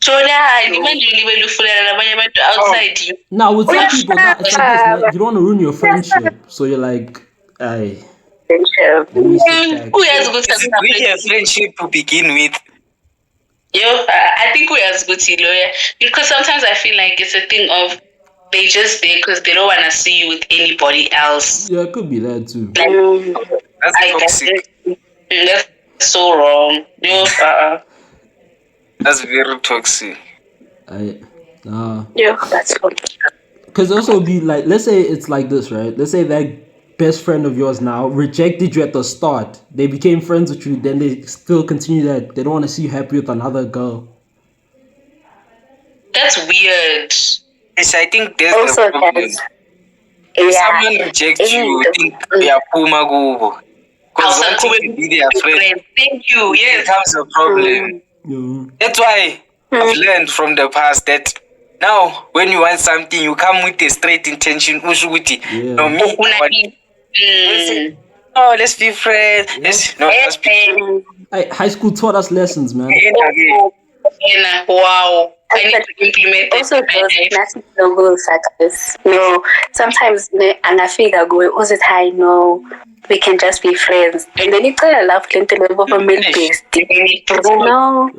Speaker 5: So imagine you fulana nabanye abantu outside you.
Speaker 1: Now with some people, it's like this, like, you don't want to ruin your friendship, so you're like, "Aye, let me sit back."
Speaker 5: Who has good
Speaker 2: It's really a friendship to begin with.
Speaker 5: I think we as good lawyer because sometimes I feel like it's a thing of They just there because they don't want to see you with anybody else.
Speaker 1: Yeah, it could be that too.
Speaker 5: Like,
Speaker 2: That's toxic.
Speaker 5: that's so wrong.
Speaker 2: That's very toxic.
Speaker 3: Yeah, that's good.
Speaker 1: Because also be like, let's say it's like this, right? Let's say that best friend of yours now rejected you at the start. They became friends with you, then they still continue that. They don't want to see you happy with another girl.
Speaker 5: That's weird.
Speaker 2: Yes, I think there's
Speaker 3: Also,
Speaker 2: the problem.
Speaker 3: guys, yeah,
Speaker 2: Someone rejects
Speaker 3: in
Speaker 2: you,
Speaker 3: the-
Speaker 2: think they are Puma Gubo. Because
Speaker 5: Outside
Speaker 2: wanting to be their friend
Speaker 5: Thank you. Yes.
Speaker 2: becomes a problem.
Speaker 1: Yeah.
Speaker 2: That's why I've learned from the past that now when you want something, you come with a straight intention.
Speaker 1: Yeah.
Speaker 2: No, me. Oh, let's be friends. Let's be
Speaker 1: Hey, high school taught us lessons, man.
Speaker 5: Wow. I need to implement this
Speaker 3: also
Speaker 5: in my
Speaker 3: those
Speaker 5: life.
Speaker 3: massive logos like this. No, sometimes and I feel like was it high? No, we can just be friends. And then you tell love Clinton over milk based. No,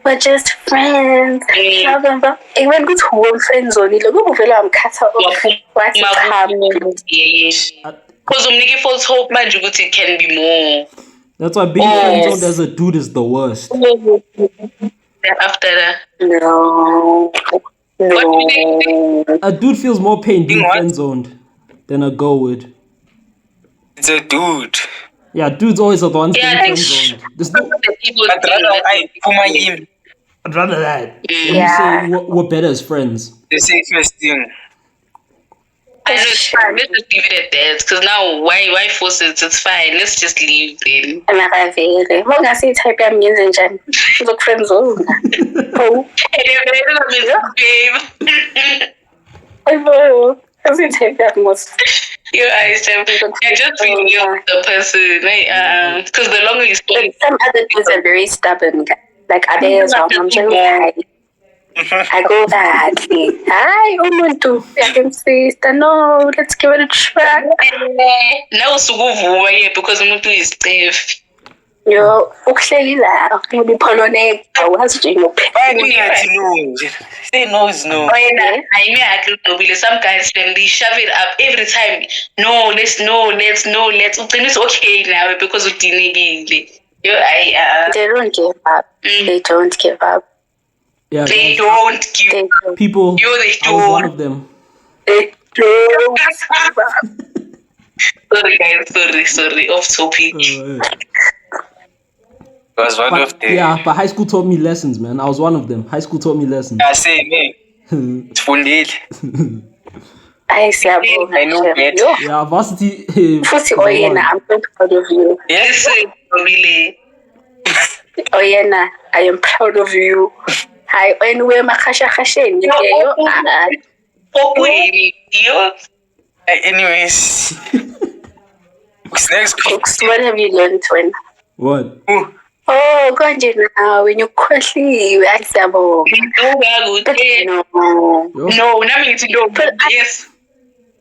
Speaker 3: we're just friends. Even good home friends only. Look over I'm cut out. What's
Speaker 5: Because umnike false hope manje ukuthi it can be more.
Speaker 1: That's why being friend zoned as a dude is the worst.
Speaker 5: After that.
Speaker 3: No.
Speaker 5: What do you think?
Speaker 1: A dude feels more pain being
Speaker 2: what?
Speaker 1: friend zoned than a girl would.
Speaker 2: It's a dude.
Speaker 1: Yeah, dudes always are the ones
Speaker 5: Yeah, I
Speaker 1: being
Speaker 5: think
Speaker 1: friend zoned. There's no,
Speaker 5: the people
Speaker 2: But rather, I Puma him.
Speaker 1: I'd rather that. Let me
Speaker 3: Yeah.
Speaker 1: say we're better as friends.
Speaker 2: The safest thing.
Speaker 5: I know it's fine. Let's just leave it at that. Because now, why force it? It's fine. Let's just leave then.
Speaker 3: Amavele. Mongasi type ya music njani. Look friends zone. Oh.
Speaker 5: Babe.
Speaker 3: Hello. Kasi type ya most.
Speaker 5: Your eyes have just be the person. Because the longer you stay,
Speaker 3: But some other dudes are very stubborn. Like Ade as well. I'm just I go back. Hi, umuntu. I can say, no, let's give it a try.
Speaker 5: now sukuvuma because umuntu is safe.
Speaker 3: Yo, ukuhleli la, ngipholone awazi nje
Speaker 2: Why do you have to know? Say no is no.
Speaker 5: Some guys when they shove it up every time. No, let's. It's okay now because of dinigili.
Speaker 3: They don't give up. They don't give up.
Speaker 1: Yeah,
Speaker 5: They
Speaker 1: guys,
Speaker 5: don't give.
Speaker 3: They don't.
Speaker 1: people.
Speaker 5: They
Speaker 1: I was one
Speaker 5: don't.
Speaker 1: of them.
Speaker 3: They don't give up.
Speaker 5: Sorry guys, sorry. Off topic.
Speaker 2: It was one of the.
Speaker 1: But high school taught me lessons, man. I was one of them. High school taught me lessons.
Speaker 2: I say, man, it's funded.
Speaker 3: I see.
Speaker 2: I know better.
Speaker 3: Yo,
Speaker 1: Yeah, varsity.
Speaker 3: Futhi Oyena, I'm so proud of you.
Speaker 5: Yes, really.
Speaker 3: Oyena, I am proud of you. Hi, anyway, makasha khasheni.
Speaker 5: Yo.
Speaker 2: Anyways. What's next?
Speaker 3: Cooks, what have you learned when?
Speaker 1: What?
Speaker 3: Oh, konje now when you khohliwe ayisiyabonga. But no.
Speaker 5: No, nami ngithi no. Yes.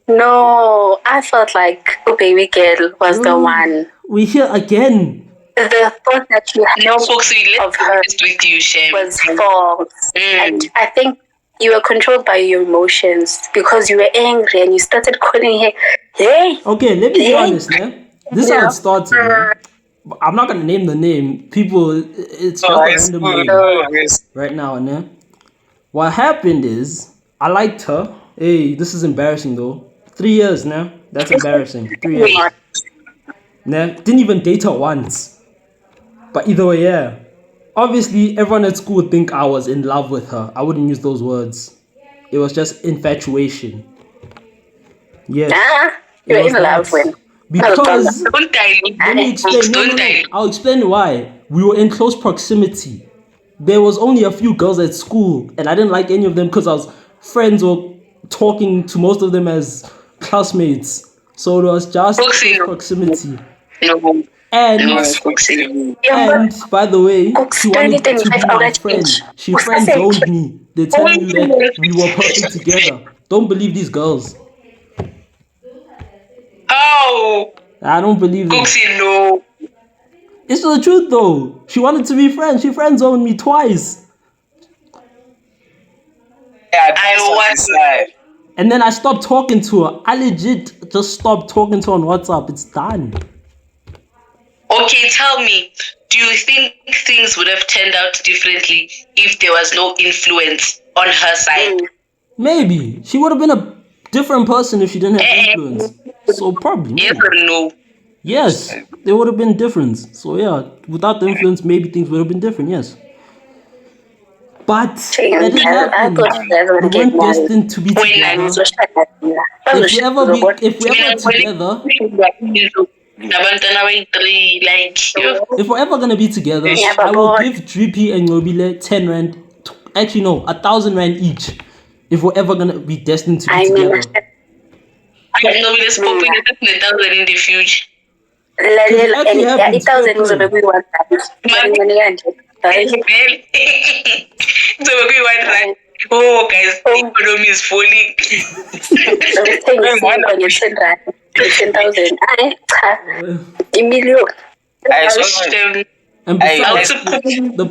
Speaker 3: No, I felt like Baby Girl was the one.
Speaker 1: We here again.
Speaker 3: The thought that you had
Speaker 5: No, Foxy,
Speaker 3: of
Speaker 5: let's
Speaker 3: her
Speaker 5: be honest with you, Shem.
Speaker 3: was false. And I think you were controlled by your emotions because you were angry and you started calling her, hey.
Speaker 1: Okay, let me be honest, man. This is how it started, man. But I'm not gonna name the name. People, it's just a random name right now, man. What happened is I liked her. Hey, this is embarrassing though. 3 years now. That's embarrassing. 3 years. Nah, didn't even date her once. But either way, yeah. Obviously, everyone at school would think I was in love with her. I wouldn't use those words. It was just infatuation. Yes.
Speaker 3: You're
Speaker 1: It was
Speaker 3: in love
Speaker 1: that.
Speaker 3: with.
Speaker 1: Because
Speaker 5: Don't dilute.
Speaker 1: let me explain.
Speaker 5: Don't dilute.
Speaker 1: I'll explain why. We were in close proximity. There was only a few girls at school, and I didn't like any of them because I was friends or talking to most of them as classmates. So it was just
Speaker 5: Foxy.
Speaker 1: close proximity.
Speaker 5: No.
Speaker 1: And
Speaker 5: Foxy.
Speaker 1: and by the way, she wanted to be
Speaker 3: 25
Speaker 1: my
Speaker 3: hours
Speaker 1: friend.
Speaker 3: each.
Speaker 1: She
Speaker 3: What's
Speaker 1: friend
Speaker 3: that?
Speaker 1: zoned me. They tell you that we were perfect together. Don't believe these girls.
Speaker 5: Oh,
Speaker 1: I don't believe them.
Speaker 5: Foxy, no.
Speaker 1: It's the truth though. She wanted to be friends. She friend zoned me twice.
Speaker 2: Yeah,
Speaker 5: I
Speaker 2: I
Speaker 5: want
Speaker 2: was decide.
Speaker 1: And then I stopped talking to her. I legit just stopped talking to her on WhatsApp. It's done.
Speaker 5: Okay, tell me, do you think things would have turned out differently if there was no influence on her side?
Speaker 1: Maybe. She would have been a different person if she didn't have influence. So probably.
Speaker 5: Yes
Speaker 1: Maybe.
Speaker 5: or no?
Speaker 1: Yes, there would have been difference. So yeah, without the influence, maybe things would have been different. Yes, but that didn't happen. We weren't destined to be together. If we ever together, if we're ever gonna be together, I will give Drippy and Nobile 10 rand. Actually, no, 1,000 rand each. If we're ever gonna be destined to be together.
Speaker 5: I know we're hoping that in the future.
Speaker 1: Actually happens.
Speaker 3: 8,000 was a big one.
Speaker 5: So we went right. Oh, guys, the economy is falling.
Speaker 3: 10,000. Emilio.
Speaker 1: And besides, the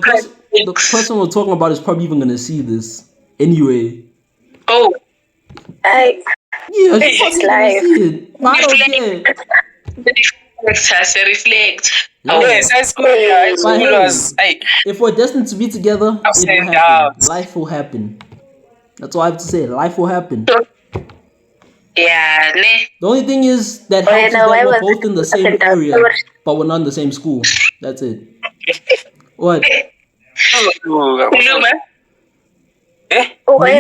Speaker 1: person we're talking about is probably even gonna see this anyway.
Speaker 5: Oh.
Speaker 1: Yeah, she's
Speaker 3: It's
Speaker 1: probably
Speaker 3: live.
Speaker 1: gonna see it. But I don't care.
Speaker 5: Reflect.
Speaker 2: Yes, high school was.
Speaker 1: If we're destined to be together, it will
Speaker 2: and
Speaker 1: happen.
Speaker 2: downs.
Speaker 1: Life will happen. That's all I have to say. Life will happen.
Speaker 5: Yeah, ne.
Speaker 1: The only thing is that helps is that we're both in the same area, but we're not in the same school. That's it. What?
Speaker 3: When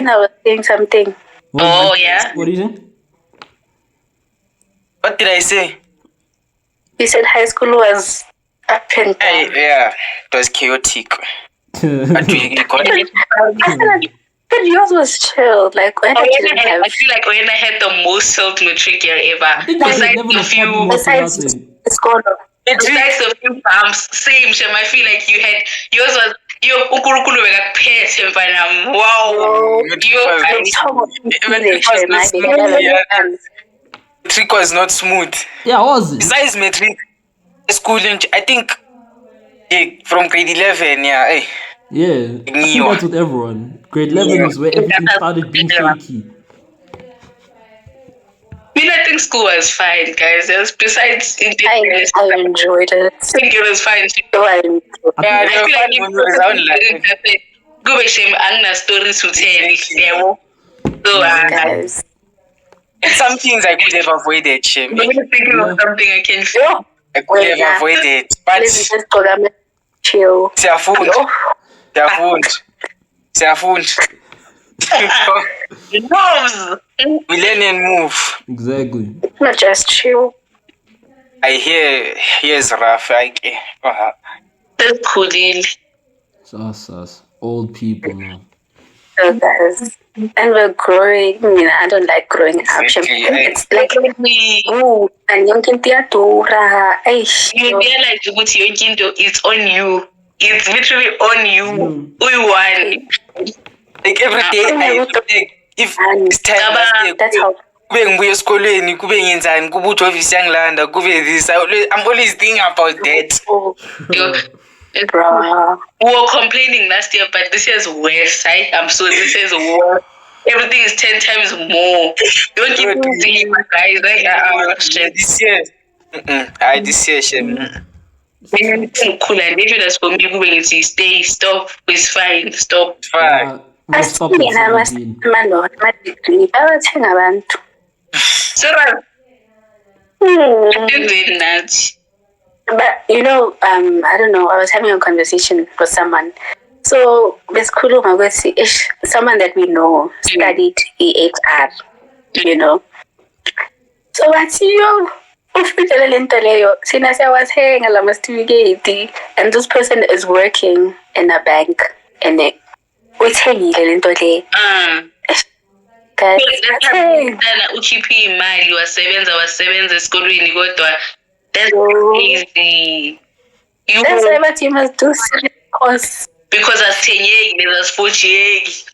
Speaker 3: I was saying something.
Speaker 5: Oh, yeah.
Speaker 1: What do you think?
Speaker 2: What did I say?
Speaker 3: You said high school was up and down.
Speaker 2: Yeah, it was chaotic. But we got it.
Speaker 3: But yours was chill. Like when I didn't have.
Speaker 5: I feel like when I had the most self-matric year ever.
Speaker 3: Besides the score.
Speaker 5: Besides the few bumps, same Shem. I feel like you had yours was your ukurukulu like pet and wow.
Speaker 2: Metric was not smooth.
Speaker 1: Yeah, was it?
Speaker 2: Besides metric, schooling, I think from grade 11, yeah.
Speaker 1: Yeah, I think that's with everyone. Grade 11 was where everything started being shaky.
Speaker 5: I think school was fine, guys. Besides,
Speaker 3: I enjoyed it.
Speaker 5: I think it was fine.
Speaker 3: I
Speaker 5: feel like go back shame and stories to tell. So,
Speaker 3: guys.
Speaker 2: Some things I could have avoided, Shame.
Speaker 5: Thinking of something I can feel.
Speaker 2: I could have avoided, but
Speaker 3: chill.
Speaker 2: We learn and move.
Speaker 1: Exactly.
Speaker 3: Not just chill.
Speaker 2: I here's rough.
Speaker 5: That's cool.
Speaker 1: Sus. Old people, man.
Speaker 3: So guys, and we're growing. I mean, I don't like growing up. It's like, oh, and young you realize
Speaker 5: it's on you. It's literally on you. We won.
Speaker 2: Like every day, if it's time
Speaker 3: that's how.
Speaker 2: I'm always thinking about that.
Speaker 3: Bro.
Speaker 5: We were complaining last year, but this year's worse. I'm so this year's worse. Everything is 10 times more. Don't keep saying my guys.
Speaker 2: This year, this year, Shame.
Speaker 5: Cool, and if that's for me, when you see stay, stop, it's fine, stop.
Speaker 2: Fine.
Speaker 1: We'll stop at 17.
Speaker 5: So, I'm doing that.
Speaker 3: But I don't know. I was having a conversation with someone. So basically, someone that we know studied EHR, So what's you? Since I was saying, and this person is working in a bank, and they
Speaker 5: uchipi imali wasebenza esikolweni kodwa that's crazy.
Speaker 3: That's what you must do serious.
Speaker 5: Because asithengeki asifotsheki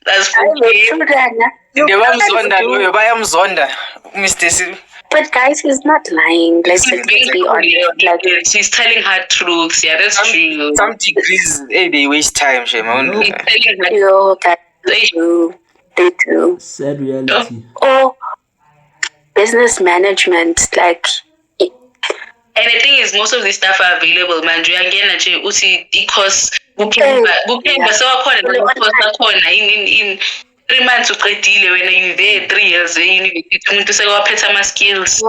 Speaker 2: bayamzonda Mr.
Speaker 3: But guys, he's not lying. Let's just be honest.
Speaker 5: She's telling her truths. Yeah, that's true.
Speaker 2: Some degrees, they waste time, Shame.
Speaker 3: Yo, guys, they do.
Speaker 1: Sad reality.
Speaker 3: Or business management, like
Speaker 5: And the thing is, most of this stuff are available, man. Again, it costs. Kuphemba sewakhona cost akhona in 3 months uqedile when you there 3 years e-university umuntu sekawaphetha ama-skills.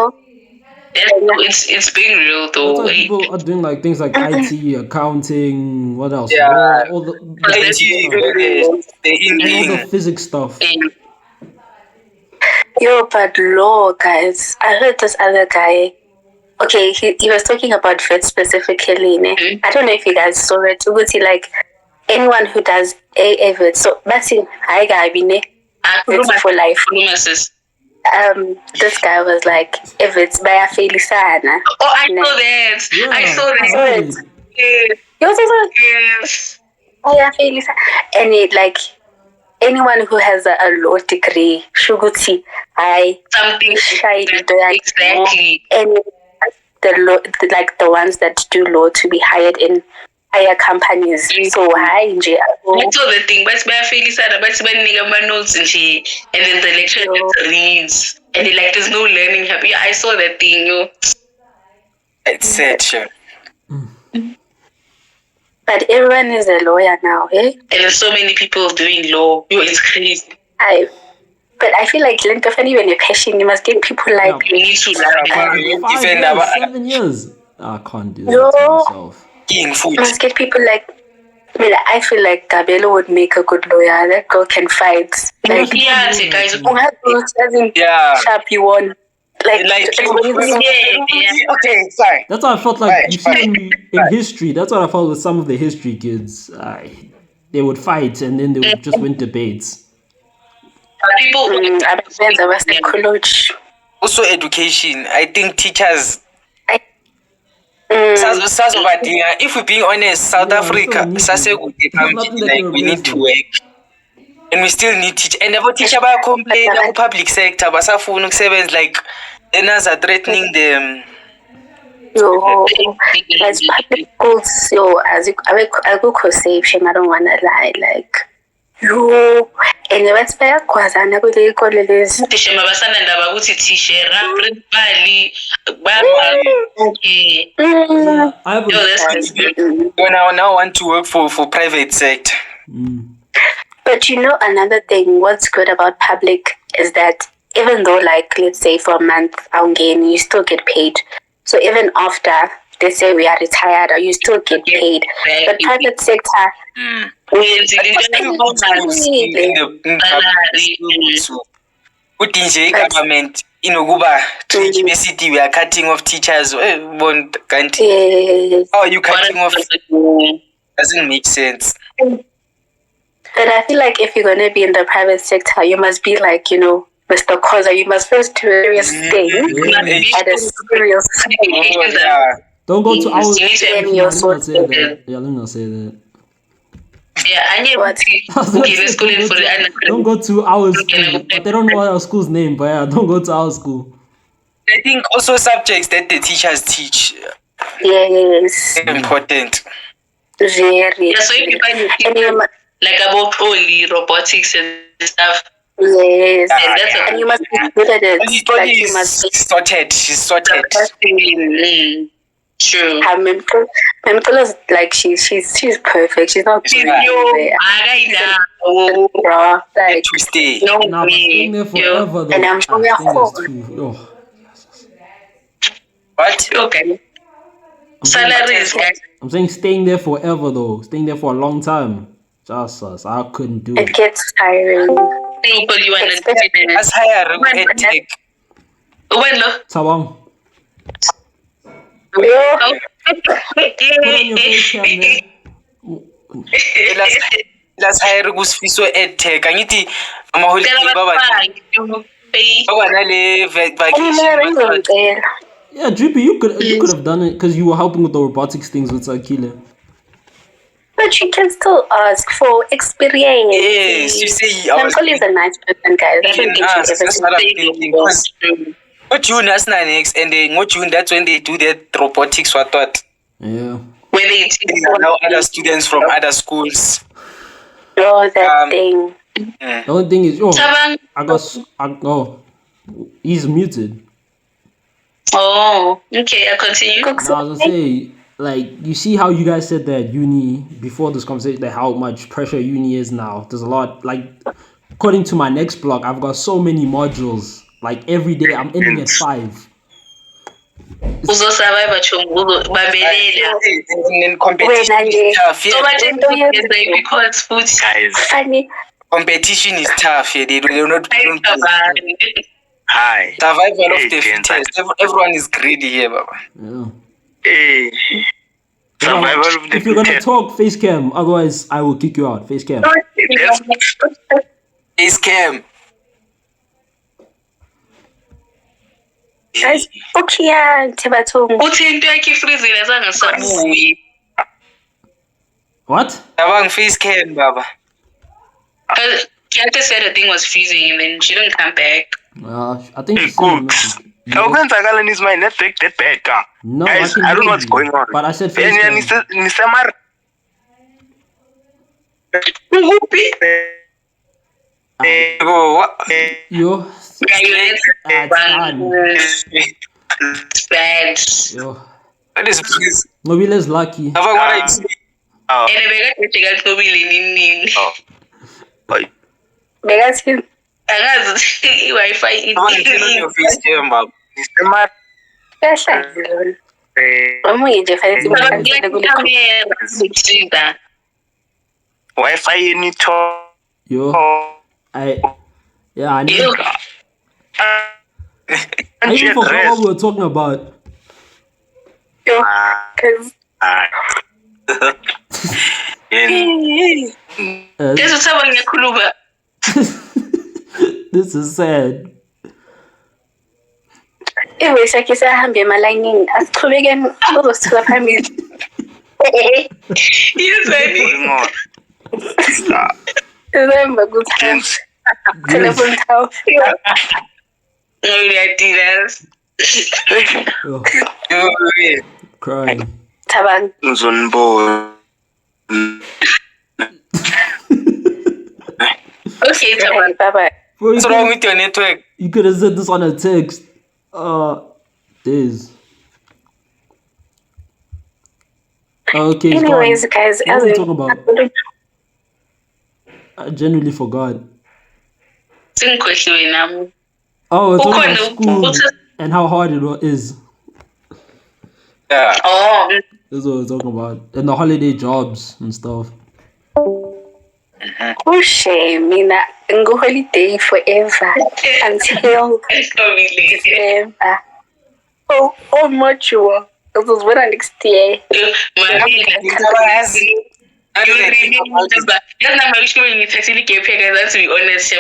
Speaker 5: It's being real
Speaker 1: That's
Speaker 5: though.
Speaker 1: why people are doing like things like IT, accounting, what else?
Speaker 2: Yeah.
Speaker 1: All the
Speaker 2: the
Speaker 1: physics stuff.
Speaker 3: Yo, but law, guys. I heard this other guy. Okay, he was talking about vet specifically. Ne? I don't know if you guys saw it. Like anyone who does a vet. So that's it. Hi, guy, vet for life. This guy was like, if it's by a Felisana.
Speaker 5: Oh, I saw that.
Speaker 1: Yeah,
Speaker 5: I saw that. Yes.
Speaker 3: You also saw it?
Speaker 5: Yes.
Speaker 3: Oh, yeah, Felisa. And it like anyone who has a law degree, Shuguti,
Speaker 5: Something
Speaker 3: shy
Speaker 5: exactly.
Speaker 3: And the law, like the ones that do law to be hired in higher companies. So
Speaker 5: I saw the thing, but by Felisana, but by nigga notes and then the lecturer just reads, and like there's no learning happening. I saw that thing, yo.
Speaker 2: It's sad, sure.
Speaker 3: But everyone is a lawyer now, eh?
Speaker 5: And there's so many people doing law. Yo, it's crazy.
Speaker 3: But I feel like when you're passion, you must get people like
Speaker 5: you need to learn.
Speaker 1: 7 years. I can't do that to myself.
Speaker 3: You must get people like. I mean, I feel like Gabelo would make a good lawyer. That girl can fight. Like,
Speaker 5: Guys.
Speaker 3: Sharp, you won. Like
Speaker 2: okay, sorry.
Speaker 1: That's what I felt like. You see in history. That's what I felt with some of the history kids. They would fight and then they would just win debates.
Speaker 5: People.
Speaker 2: Also, education. I think teachers. If we're being honest, South Africa, we need to work, and we still need teach. And the teacher by complain about public sector, but like others are threatening them.
Speaker 3: As public schools, I go conception. I don't wanna lie, like. And what's better kwazana kule ikole lezi
Speaker 5: basana ndaba ukuthi tishera principally
Speaker 2: when I now want to work for private sector.
Speaker 3: But you know another thing, what's good about public is that even though like let's say for a month you still get paid. So even after they say we are retired, or you still get paid. But private sector,
Speaker 2: government, to university, we are cutting off teachers. How are you cutting off? Doesn't make sense.
Speaker 3: But I feel like if you're gonna be in the private sector, you must be like, Mr. Koza, you must first do a serious thing at a serious thing.
Speaker 1: Don't go to our
Speaker 3: school.
Speaker 1: Let me not say that.
Speaker 5: Yeah, I knew what.
Speaker 1: Don't go to our school. But they don't know our school's name, but yeah, don't go to our school.
Speaker 2: I think also subjects that the teachers teach.
Speaker 3: Yes.
Speaker 2: Important.
Speaker 3: Very.
Speaker 5: Yeah, so if you find like about only robotics and stuff.
Speaker 3: Yes, and you must be good at it. Like you must be
Speaker 2: sorted. She's sorted.
Speaker 5: True.
Speaker 3: Memkel is like she's perfect. She's not good.
Speaker 2: Like to stay.
Speaker 1: No, staying there forever though.
Speaker 3: And I'm sure
Speaker 2: What?
Speaker 5: Okay. Salaries.
Speaker 1: I'm saying staying there forever though. Staying there for a long time. Just us. I couldn't do it.
Speaker 3: It gets tiring.
Speaker 5: People you want to do
Speaker 2: as higher tech.
Speaker 5: When
Speaker 1: Tawang.
Speaker 3: Yo.
Speaker 2: Let's hire Gusfiso EdTech. Angithi amaholiday vacation.
Speaker 1: Yeah, Drippy, you could have done it because you were helping with the robotics things with Sakile.
Speaker 3: But you can still ask for experience.
Speaker 2: Yes, you see,
Speaker 3: Memkel is a nice person, guys. I don't think
Speaker 2: that's what I'm thinking. What June as next, and then what June that's when they do that robotics. What?
Speaker 1: Yeah.
Speaker 5: When they
Speaker 2: now other students from other schools.
Speaker 3: Oh, that thing.
Speaker 1: The only thing is,
Speaker 5: Tabang.
Speaker 1: he's muted.
Speaker 5: Oh, okay, I continue.
Speaker 1: Now, I was gonna say, like, you see how you guys said that uni before this conversation, that how much pressure uni is now. There's a lot. Like, according to my next blog, I've got so many modules. Like every day, I'm ending at 5.
Speaker 5: Uzosurvive chungu babelela.
Speaker 2: And competition is tough.
Speaker 5: So much because food
Speaker 2: Guys,
Speaker 3: Funny.
Speaker 2: competition is tough. Yeah, they do not.
Speaker 6: Hi.
Speaker 2: Survival of
Speaker 6: Hey,
Speaker 2: the
Speaker 6: gents.
Speaker 2: fittest. Everyone is greedy here, Baba.
Speaker 1: Yeah.
Speaker 6: Hey. Survival of the
Speaker 1: If you're gonna
Speaker 6: fittest.
Speaker 1: talk, face cam. Otherwise, I will kick you out. Face cam.
Speaker 2: It's scam.
Speaker 3: Guys, okay, Tebatung.
Speaker 5: uthi into yakhe ifreezile zangasabuyi.
Speaker 1: What?
Speaker 2: Tabang face cam, Baba.
Speaker 5: Kiate said the thing was freezing and then she didn't come back.
Speaker 1: I think
Speaker 6: Hey,
Speaker 1: it's still
Speaker 6: Cooks.
Speaker 1: message.
Speaker 6: How can Zagalan is my network that bad car?
Speaker 1: No,
Speaker 6: Guys,
Speaker 1: can
Speaker 6: I don't
Speaker 1: hear
Speaker 6: know what's
Speaker 1: you,
Speaker 6: going on.
Speaker 1: But I said face
Speaker 6: And
Speaker 1: cam.
Speaker 6: Nisamar.
Speaker 2: Oh, what?
Speaker 1: Yo,
Speaker 5: Yeah,
Speaker 1: it's done.
Speaker 5: it's bad.
Speaker 1: Yo,
Speaker 2: What is this?
Speaker 1: Nobile's lucky.
Speaker 2: Tabang, what are you saying?
Speaker 5: And bekade nobile nini.
Speaker 3: Begathi
Speaker 5: Angazi i-Wi-Fi
Speaker 2: Tabang, turn on your face cam, Baba.
Speaker 6: Nisamar.
Speaker 3: kahle. Omunye nje fanele sibakhalisele kule.
Speaker 5: Kamera.
Speaker 6: Wi-Fi in talk.
Speaker 1: Yo, I need.
Speaker 5: Ew.
Speaker 1: I even forgot what we were talking about.
Speaker 3: Cause
Speaker 5: This is someone ngiyakhuluma.
Speaker 1: This is sad.
Speaker 3: ivoice yakhe isahambe emalayinini asichubekeni uzosithola phambili.
Speaker 5: Yezani.
Speaker 6: Going on.
Speaker 3: Remember ukuthi telephone tower.
Speaker 5: Ngiyadila.
Speaker 1: Yo, crying.
Speaker 3: Tabang.
Speaker 6: Nzonbo.
Speaker 5: Okay, Tabang.
Speaker 3: Bye-bye.
Speaker 1: Bro,
Speaker 2: What's wrong with your network?
Speaker 1: you could have said this on a text. Days. Okay, it's
Speaker 3: Anyways,
Speaker 1: gone.
Speaker 3: guys,
Speaker 1: What are we talking about? I genuinely forgot.
Speaker 5: Singikhohliwe nami.
Speaker 1: Oh, we're talking
Speaker 5: Ukhona
Speaker 1: about school and how hard it is.
Speaker 2: Yeah.
Speaker 5: Oh,
Speaker 1: That's what we're talking about. And the holiday jobs and stuff.
Speaker 3: Oh shame, mina go holiday forever until forever. Oh much you are. This is when I next year.
Speaker 5: You remember? That's not my issue when you actually get pregnant. That's to be honest.
Speaker 1: Yo,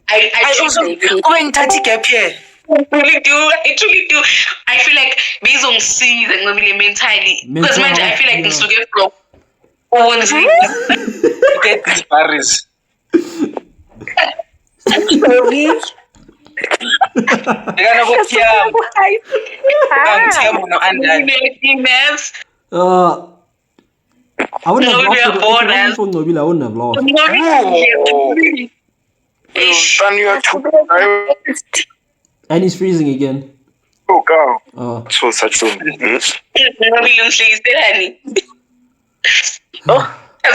Speaker 5: I
Speaker 2: Also,
Speaker 3: Maybe.
Speaker 2: go and touch gap here.
Speaker 5: really do. I truly do. I feel like based on season, I'm really mentally. Because
Speaker 1: Mental
Speaker 5: man, I feel like
Speaker 1: health,
Speaker 5: this will get from all the
Speaker 2: You get these barriers.
Speaker 3: Maybe.
Speaker 2: You gotta go Tiam. Tiam no under.
Speaker 5: mess.
Speaker 1: I wouldn't have
Speaker 5: No,
Speaker 1: laughed
Speaker 5: we are
Speaker 1: if it
Speaker 5: born
Speaker 1: wasn't
Speaker 5: as-
Speaker 1: for Nobile. I wouldn't have laughed.
Speaker 6: Son, you are too.
Speaker 1: And he's freezing again.
Speaker 6: Oh, God. So such a.
Speaker 5: As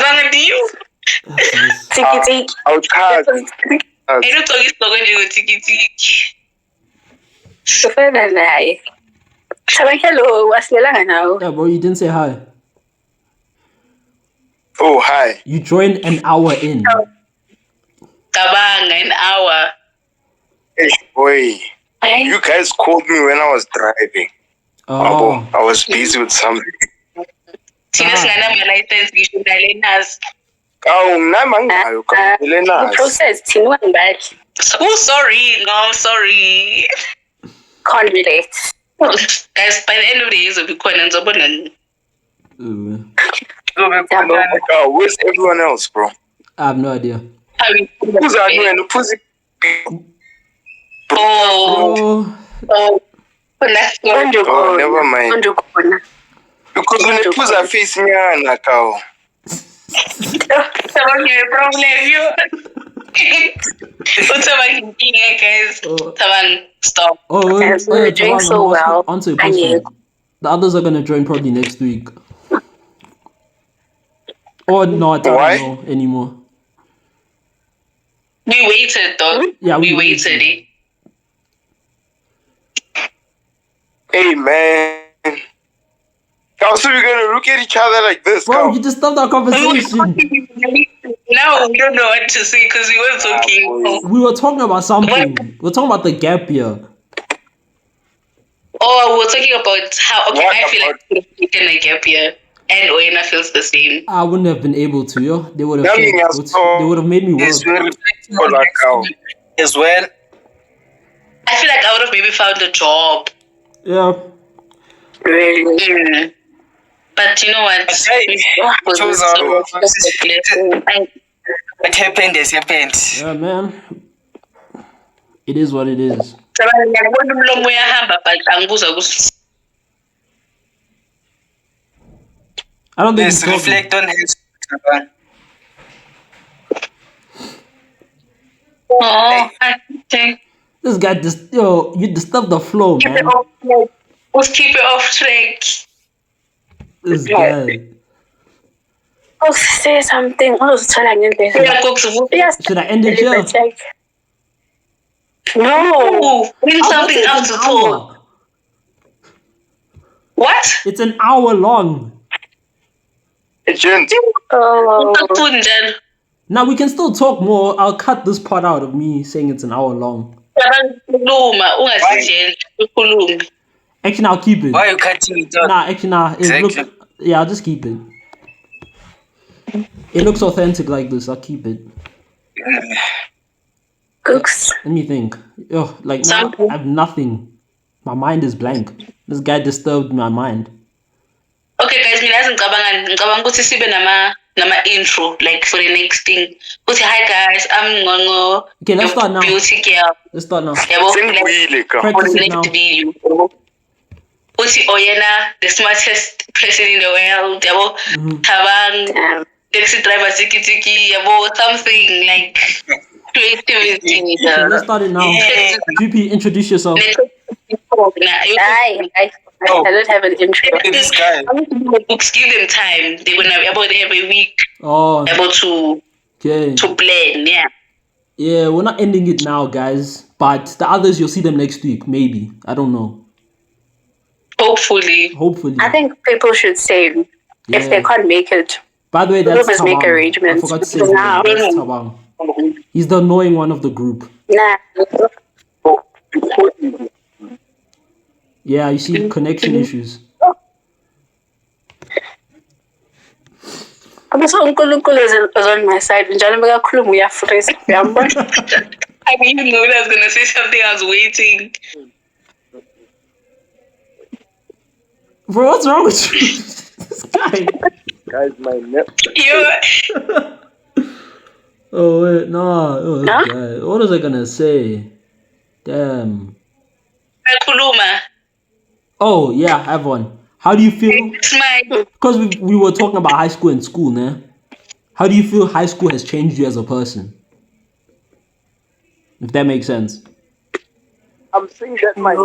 Speaker 5: long as you.
Speaker 3: Tiki
Speaker 6: Outcast.
Speaker 5: I don't talk it's not going to tiki tiki.
Speaker 3: Kufana naye. Sabi hello, wasilelanga nawe.
Speaker 1: Yeah, bro, you didn't say hi.
Speaker 6: Oh, hi.
Speaker 1: You joined an hour in.
Speaker 5: Kabanga, an hour.
Speaker 6: Hey, boy. You guys called me when I was driving.
Speaker 1: Oh,
Speaker 6: I was busy with something.
Speaker 5: Thina singana ma-license ngisho nalenas.
Speaker 6: Oh, namangayo
Speaker 3: The
Speaker 6: kamelenazi.
Speaker 3: process thini wangibali.
Speaker 5: Oh, sorry. No, sorry.
Speaker 3: Can't relate.
Speaker 5: Guys, by the end of the year, it'll be quite nzobona.
Speaker 6: Oh, where's everyone else, bro?
Speaker 1: I have no idea.
Speaker 6: Who's are you and who's
Speaker 5: Oh,
Speaker 1: Oh,
Speaker 6: Oh, never mind. Because when they put a face in your cow.
Speaker 5: okay, problem you. Utabang guys. Tabang stop.
Speaker 3: Guys, we're doing so well.
Speaker 1: Answer your
Speaker 3: And
Speaker 1: question. The others are gonna join probably next week. Or not, I don't know anymore.
Speaker 5: We waited though.
Speaker 1: Yeah, we
Speaker 5: waited.
Speaker 6: Hey man. How soon we gonna look at each other like this?
Speaker 1: Bro, you just stopped our conversation.
Speaker 5: Now we don't know what to say because we were talking.
Speaker 1: We were talking about something. We're talking about the gap year.
Speaker 5: Oh, we're talking about how I feel like we've taken a gap year. And Oena feels the same.
Speaker 1: I wouldn't have been able to, yo. They would have they would have made me work.
Speaker 2: As well.
Speaker 5: I feel like I would have maybe found a job.
Speaker 1: Yeah.
Speaker 5: Really? But you know what?
Speaker 2: What happened has happened.
Speaker 1: Yeah, man. It is what it is. I don't think
Speaker 2: Let's reflect on his.
Speaker 5: Oh, I think.
Speaker 1: This guy just you disturbed the flow, man.
Speaker 5: Let's keep it off track.
Speaker 1: This guy.
Speaker 3: Oh, say something.
Speaker 1: Should I end it here?
Speaker 3: No.
Speaker 5: Bring something else to talk. What?
Speaker 1: It's an hour long.
Speaker 3: Oh.
Speaker 1: Now we can still talk more. I'll cut this part out of me saying it's an hour long. Actually, I'll keep it.
Speaker 2: Why are you cutting it out?
Speaker 1: Nah, actually, nah. Yeah, I'll just keep it. It looks authentic like this. I'll keep it.
Speaker 3: Cooks.
Speaker 1: Let me think. Yo, like now, I have nothing. My mind is blank. This guy disturbed my mind.
Speaker 5: Okay, guys, ngicabanga ukuthi sibe nama intro like for the next thing. Uthi hi guys, I'm Ngongo.
Speaker 1: Okay, let's start now.
Speaker 5: Beauty girl.
Speaker 1: Let's start now.
Speaker 5: Practice
Speaker 1: it now.
Speaker 5: Video. Uthi Oyena, the smartest person in the world. Yabo, Tabang, taxi driver, tiki, yabo, something like creativity.
Speaker 1: Okay, let's start it now. GP, introduce yourself.
Speaker 3: I don't have an intro.
Speaker 2: This guy.
Speaker 5: Books give them time. They're gonna be able to have a week.
Speaker 1: Oh,
Speaker 5: Able to plan, yeah.
Speaker 1: Yeah, we're not ending it now, guys. But the others, you'll see them next week, maybe. I don't know.
Speaker 5: Hopefully.
Speaker 3: I think people should say if they can't make it.
Speaker 1: By the way, that's
Speaker 3: must make
Speaker 1: Tabang.
Speaker 3: arrangements.
Speaker 1: I forgot to say his name. That's Tabang. He's the annoying one of the group.
Speaker 3: Nah.
Speaker 1: Yeah, you see connection issues.
Speaker 3: uNkulunkulu is on my side. Njalo bekakhuluma uyafreeze. Uyambona?
Speaker 5: I didn't even know I was gonna say something. I was waiting.
Speaker 1: Bro, what's wrong with you? This guy.
Speaker 6: Guys, my neck.
Speaker 1: Oh wait, nah. Oh, this
Speaker 3: Huh?
Speaker 1: guy. What was I gonna say? Damn.
Speaker 5: Kuluma.
Speaker 1: Oh yeah, I have one. How do you feel?
Speaker 5: It's my
Speaker 1: Because we were talking about high school and school, nah? How do you feel high school has changed you as a person? If that makes sense.
Speaker 6: I'm saying that my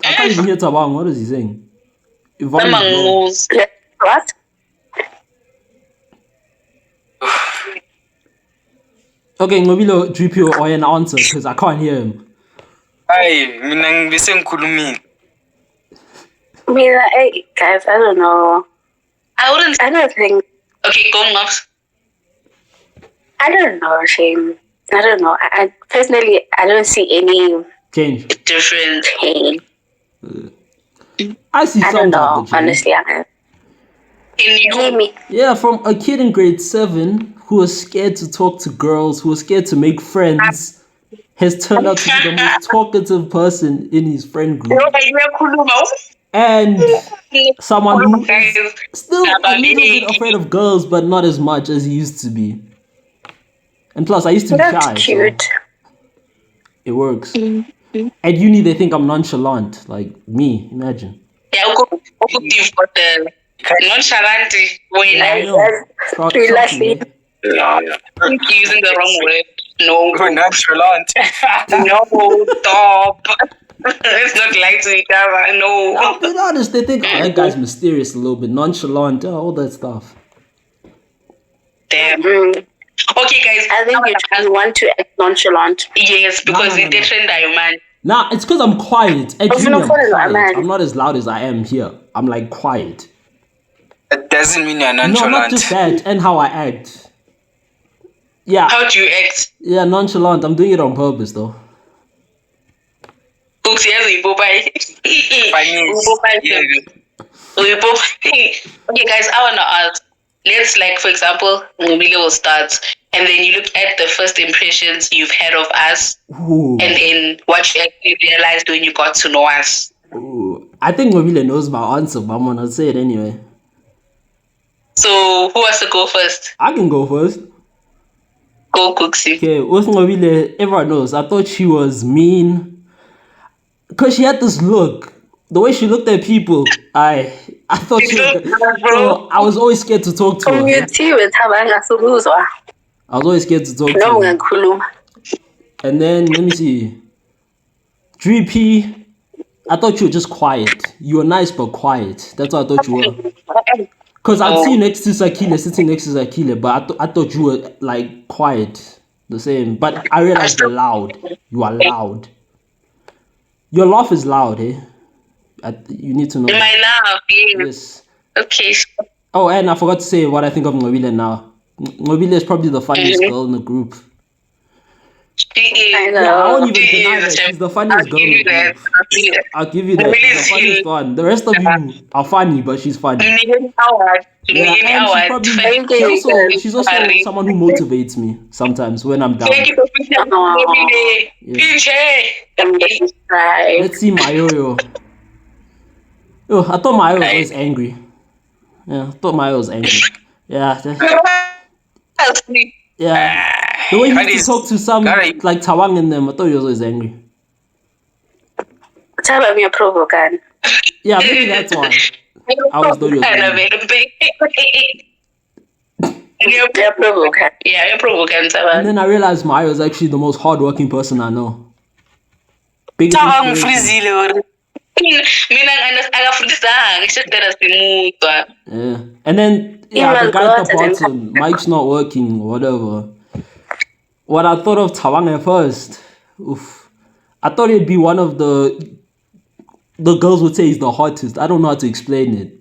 Speaker 1: I can't even hear Tabang. What is he saying? Your volume is low.
Speaker 5: moves.
Speaker 3: What?
Speaker 1: Okay, Ngobilo, GP or an answer because I can't hear him.
Speaker 2: Hi, mina ngibese ngikhulumile.
Speaker 3: Hey, guys, I don't know. I don't think.
Speaker 5: Okay, go Mops.
Speaker 3: I don't know, Shane. I don't know. I personally, I don't see any
Speaker 1: Change.
Speaker 5: Different.
Speaker 3: change.
Speaker 1: I see
Speaker 3: I
Speaker 1: some
Speaker 3: don't know,
Speaker 1: type of change.
Speaker 3: honestly.
Speaker 5: In
Speaker 3: Give
Speaker 5: you.
Speaker 3: me.
Speaker 1: Yeah, from a kid in grade 7 who was scared to talk to girls, who was scared to make friends, has turned out to be the most talkative person in his friend group. And someone who is still a little bit afraid of girls, but not as much as he used to be. And plus, I used to be
Speaker 3: That's
Speaker 1: shy. So
Speaker 3: cute.
Speaker 1: it works. At uni, they think I'm nonchalant. Like me, imagine.
Speaker 5: Yeah, you've got the nonchalant
Speaker 1: I
Speaker 5: when
Speaker 1: know. Trust me,
Speaker 3: Lastly.
Speaker 1: man.
Speaker 5: No, I'm using the wrong word. No,
Speaker 2: Nonchalant.
Speaker 5: no, stop. Let's not lie to each other. No.
Speaker 1: I'll be honest, they think, oh, that guy's mysterious a little bit, nonchalant, all that stuff.
Speaker 5: Damn.
Speaker 3: Mm.
Speaker 5: Okay, guys.
Speaker 3: I think you want to act nonchalant.
Speaker 5: Yes, because
Speaker 1: No.
Speaker 5: it's different, man.
Speaker 1: Nah, it's because I'm quiet. At uni, I'm
Speaker 3: funny,
Speaker 1: quiet.
Speaker 3: man.
Speaker 1: I'm not as loud as I am here. I'm like quiet.
Speaker 2: That doesn't mean you're
Speaker 1: No,
Speaker 2: nonchalant.
Speaker 1: not just that, and how I act. Yeah,
Speaker 5: How do you act?
Speaker 1: yeah, nonchalant. I'm doing it on purpose, though.
Speaker 5: Oops, yes, we Popeye. Okay, guys, I wanna ask. Let's, like, for example, Mobile will start, and then you look at the first impressions you've had of us,
Speaker 1: Ooh.
Speaker 5: and then what you actually realized when you got to know us.
Speaker 1: Ooh. I think Mobile knows my answer, but I'm gonna say it anyway.
Speaker 5: So, who wants to go first?
Speaker 1: I can go first.
Speaker 5: Go, Cooksy.
Speaker 1: Okay, with Mobile, everyone knows. I thought she was mean. Because she had this look. The way she looked at people, I thought she was... So I was always scared to talk to her.
Speaker 3: Kuthiwe thabanga subuzwa.
Speaker 1: I was always scared to talk to
Speaker 3: Noma
Speaker 1: her.
Speaker 3: ngikhuluma.
Speaker 1: And then, let me see. 3P, I thought you were just quiet. You were nice but quiet. That's what I thought you were. Because I'd see you next to Sakile, sitting next to Sakile, but I thought you were like quiet, the same. But I realized you're loud. You are loud. Your laugh is loud, eh? You need to know.
Speaker 5: Am I now?
Speaker 1: Yes.
Speaker 5: Okay.
Speaker 1: Oh, and I forgot to say what I think of Ngobile now. Ngobile is probably the funniest girl in the group.
Speaker 5: She is.
Speaker 3: I know.
Speaker 1: Yeah, I won't even
Speaker 5: She
Speaker 1: deny
Speaker 5: is.
Speaker 1: that. She's the funniest girl in the group.
Speaker 5: That.
Speaker 1: I'll give you that. She's the funniest one. The rest of you are funny, but she's funny. Yeah, and she's also someone who motivates me sometimes when I'm down.
Speaker 5: Thank you for
Speaker 3: Right.
Speaker 1: Let's see Mayo. Oh, I thought Mayo was always angry. Yeah, I thought Mayo was angry. Yeah. Yeah. The way he used to talk to some, like Tawang and them, I thought he was always angry.
Speaker 3: Thaba ngiyaprovokana.
Speaker 1: Yeah, maybe that's why. I was thought he was angry.
Speaker 3: Ngiyaprovokana.
Speaker 5: Yeah, you're provokant.
Speaker 1: And then I realized Mayo is actually the most hardworking person I know. Biggest inspiration.
Speaker 5: Mina akafundisanga ishadala simutwa.
Speaker 1: Yeah. And then the guy at the bottom, mic's not working or whatever. What I thought of Tawang at first, oof, I thought it'd be one of the girls would say he's the hottest. I don't know how to explain it.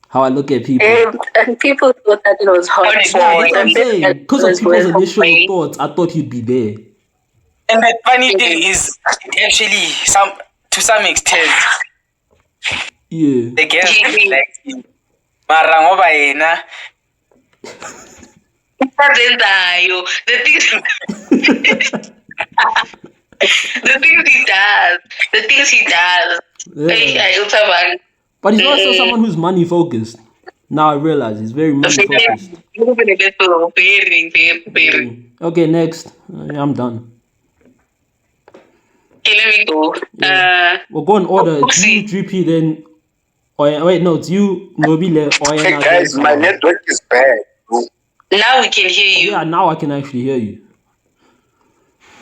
Speaker 1: How I look at people.
Speaker 3: And people thought that it was hot.
Speaker 5: Yeah,
Speaker 1: That's what I'm saying. Because of people's initial thoughts, I thought he'd be there.
Speaker 2: And the funny thing is, actually, to some extent,
Speaker 1: Yeah.
Speaker 2: the girls like him. Mara ngoba yena.
Speaker 5: The things he does.
Speaker 1: Yeah. But he's also someone who's money focused. Now I realize he's very money focused. Okay, next. Yeah, I'm done.
Speaker 5: Okay, let me go.
Speaker 1: We'll go in order. It's you, 3P, then. Wait, no, it's you, Nobile,
Speaker 6: Hey guys, my network is bad.
Speaker 5: Now we can hear you.
Speaker 1: Yeah, now I can actually hear you.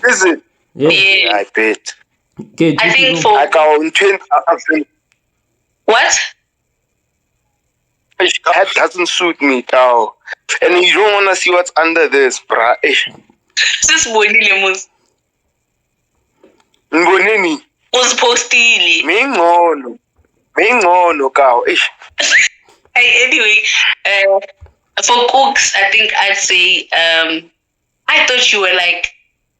Speaker 6: Is it?
Speaker 1: Yeah.
Speaker 5: Yeah.
Speaker 6: I bet.
Speaker 1: Okay,
Speaker 5: I
Speaker 1: 3P,
Speaker 5: think
Speaker 1: go.
Speaker 5: for
Speaker 6: I can't.
Speaker 5: what?
Speaker 6: That doesn't suit me, cow. And you don't want to see what's under this, bruh.
Speaker 5: Sis bonile mus
Speaker 6: Ngoneni.
Speaker 5: postile.
Speaker 6: Mingono, cow.
Speaker 5: Anyway, for cooks, I think I'd say I thought you were like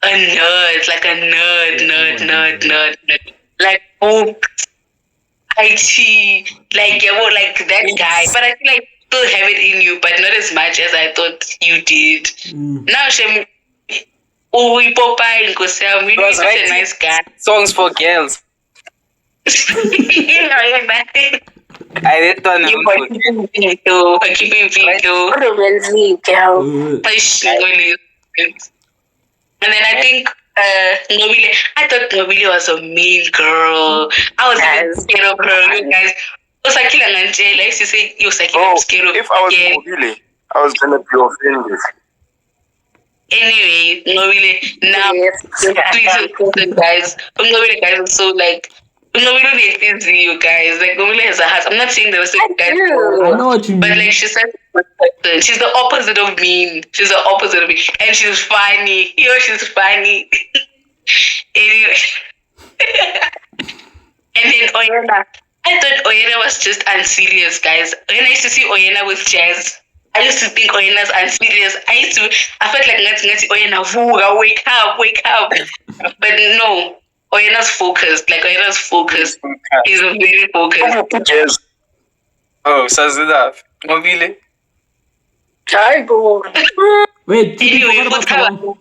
Speaker 5: a nerd, nerd. Like books, IT, like like that guy. But I feel like you still have it in you, but not as much as I thought you did. Now Shem Popeye and Kosam, really such a nice guy.
Speaker 2: Songs for girls. I didn't know.
Speaker 5: Keeping video. And then I think Nobile, I thought Nobile was a mean girl. I was even scared of her. You guys, Osakila and Angela, I used to say, I'm scared of
Speaker 6: if I was Mobile, I was gonna be offended.
Speaker 5: Anyway, now
Speaker 3: Yes.
Speaker 5: please important guys. Guys are so like we don't need you guys. Like has a heart. I'm not saying the rest of you guys
Speaker 3: do.
Speaker 1: I know what you
Speaker 5: but
Speaker 1: mean.
Speaker 5: like she's such a good person. She's the opposite of mean. She's the opposite of me. And she's funny. She's funny. Anyway. And then Oyena. I thought Oyena was just unserious, guys. When I used to see Oyena with jazz, I used to think Oyena's unserious. I felt like ngati Oyena, vuga, wake up. But no, Oyena's focused. He's very focused.
Speaker 6: Yes.
Speaker 2: Oh, Sazida. Mobile.
Speaker 3: I go.
Speaker 1: Wait, you
Speaker 5: Anyway,
Speaker 1: forgot about Tabang.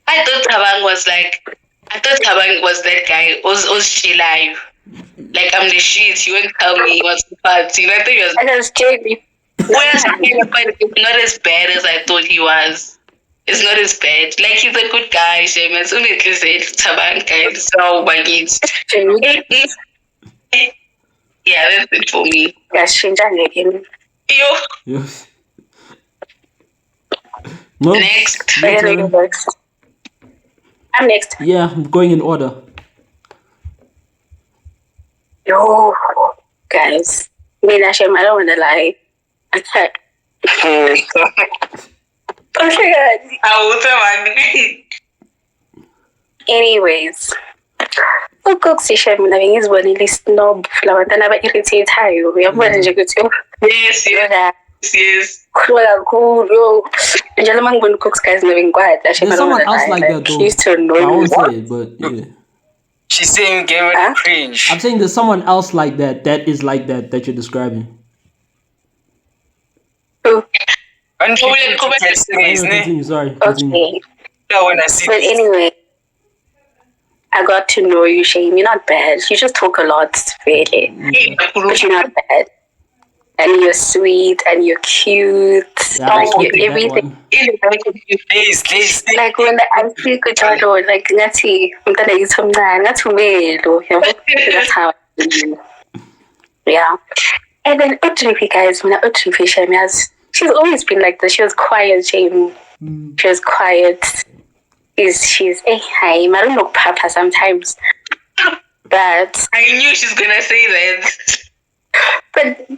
Speaker 5: I thought Tabang was that guy. Was she live? Like I'm the shit. He won't tell me what's the part. You know, I think he was.
Speaker 3: And it's Jamie.
Speaker 5: Whereas it's not as bad as I thought he was. It's not as bad. Like he's a good guy, Seamus. Only to say Tabang guy. So my kids. Yeah, that's it for me.
Speaker 3: Yes, change again.
Speaker 5: Yo,
Speaker 1: Yes. No.
Speaker 5: next.
Speaker 1: Your turn.
Speaker 3: I'm next.
Speaker 1: Yeah, I'm going in order.
Speaker 3: Yo, guys. Me and Hashem, I don't want to lie. Okay, God. Anyways. Ukukusisha mina bengizibonile isnob labantwana aba-irritate-ayo uyabona nje ukuthi
Speaker 5: Yes.
Speaker 3: khuluma kakhulu njalo uma ngibona ucooks guys mina bengikwada
Speaker 1: There's someone else like that though.
Speaker 3: she used to
Speaker 1: I
Speaker 3: annoy
Speaker 1: won't
Speaker 3: me.
Speaker 1: say it, but yeah.
Speaker 2: She's saying game
Speaker 3: Huh?
Speaker 2: cringe.
Speaker 1: I'm saying there's someone else like that is like that you're describing.
Speaker 2: And people
Speaker 5: Come on.
Speaker 2: get serious, ne?
Speaker 1: Continue, sorry. Continue.
Speaker 3: Okay,
Speaker 2: Yeah, when I see
Speaker 3: but anyway, I got to know you, Shane. You're not bad. You just talk a lot, really, but you're not bad. And you're sweet, and you're cute.
Speaker 1: Yeah, I
Speaker 3: Like
Speaker 1: respected
Speaker 3: you're
Speaker 1: that
Speaker 3: everything.
Speaker 1: one.
Speaker 2: Please.
Speaker 3: Like when I speak with Jodo, like ngathi umntana yithi omncane, ngathi umelo, that's how I feel. Yeah. And then Udripi, guys, when Udripi, she's always been like this. She was quiet, Jamie. She was quiet. She's hi, I don't know Papa sometimes. But
Speaker 5: I knew she's gonna say that.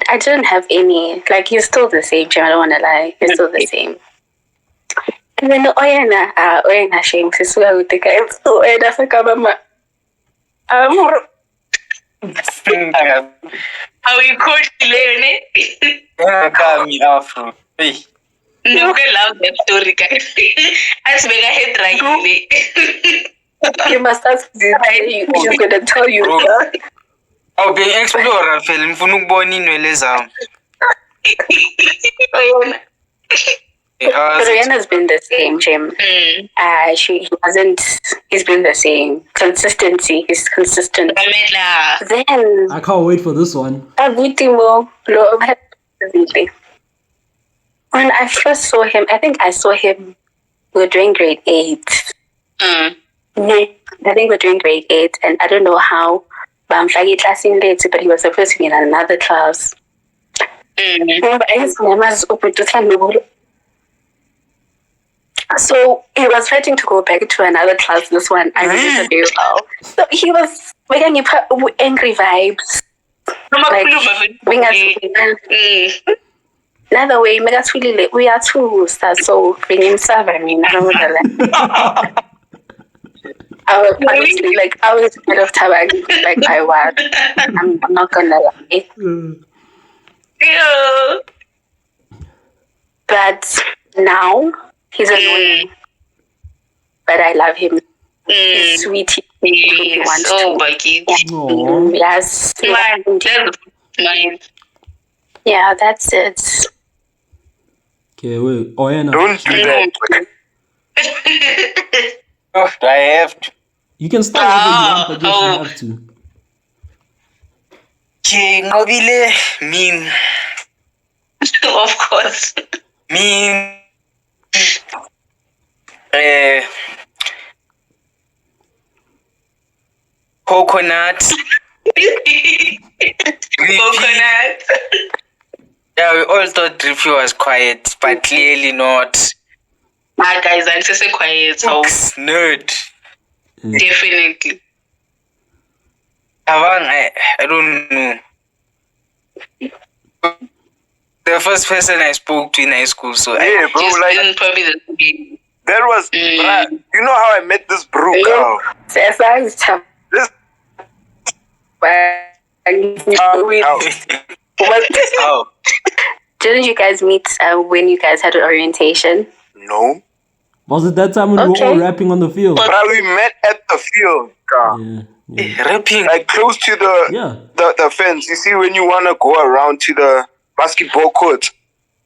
Speaker 3: I didn't have any. Like you're still the same, Jamie. I don't wanna lie. You're still the same. And then Oyena shame sisuka with the guys. Oyena sakabama.
Speaker 5: How you called Leone?
Speaker 2: Yeah, Kami Afro. Hey.
Speaker 5: No, I love that story, guys. As mega head right.
Speaker 3: You must ask this. She's gonna tell you.
Speaker 2: I'll be explorer film for ukubona inwele zami.
Speaker 3: But Rihanna's been the same, Jim. He hasn't. He's been the same. Consistency. He's consistent. Then
Speaker 1: I can't wait for this one.
Speaker 3: when I first saw him, I think I saw him. We were doing grade 8. I think we were doing grade 8, and I don't know how. But I'm like class in late, but he was supposed to be in another class. So he was fighting to go back to another class. This one I remember very well. So he was making angry vibes. Another way, we are two stars, so bring him serve. I mean, I don't know. I was honestly I was scared of Tabak, like I was. I'm not gonna lie.
Speaker 5: Yeah.
Speaker 3: But now he's annoying. But I love him. He's sweet. He wants to.
Speaker 1: Aww.
Speaker 3: Yes.
Speaker 5: Mine.
Speaker 3: Yeah, that's it.
Speaker 1: Okay, wait. Oyena.
Speaker 6: Don't do that.
Speaker 2: Oh, I have to.
Speaker 1: You can start whenever you want, but yes, you have to.
Speaker 2: Okay, Nobile, mean.
Speaker 5: Of course.
Speaker 2: Mean. Coconut.
Speaker 5: Coconut.
Speaker 2: Yeah, we all thought Drippy was quiet, but clearly not.
Speaker 5: guys, I'm just quiet. So
Speaker 2: Nerd.
Speaker 5: definitely.
Speaker 2: I don't know. The first person I spoke to in high school, so
Speaker 6: Yeah, bro,
Speaker 5: Just
Speaker 6: like
Speaker 5: probably the
Speaker 6: that was bruh, you know how I met this bro girl?
Speaker 3: That's tough.
Speaker 6: This
Speaker 2: oh,
Speaker 3: Didn't you guys meet when you guys had an orientation?
Speaker 6: no.
Speaker 1: Was it that time when we were all
Speaker 3: Okay.
Speaker 1: rapping on the field?
Speaker 6: Bruh, we met at the field, girl.
Speaker 1: Yeah.
Speaker 2: rapping.
Speaker 6: Like close to
Speaker 1: Yeah.
Speaker 6: the fence. You see when you wanna go around to the basketball court.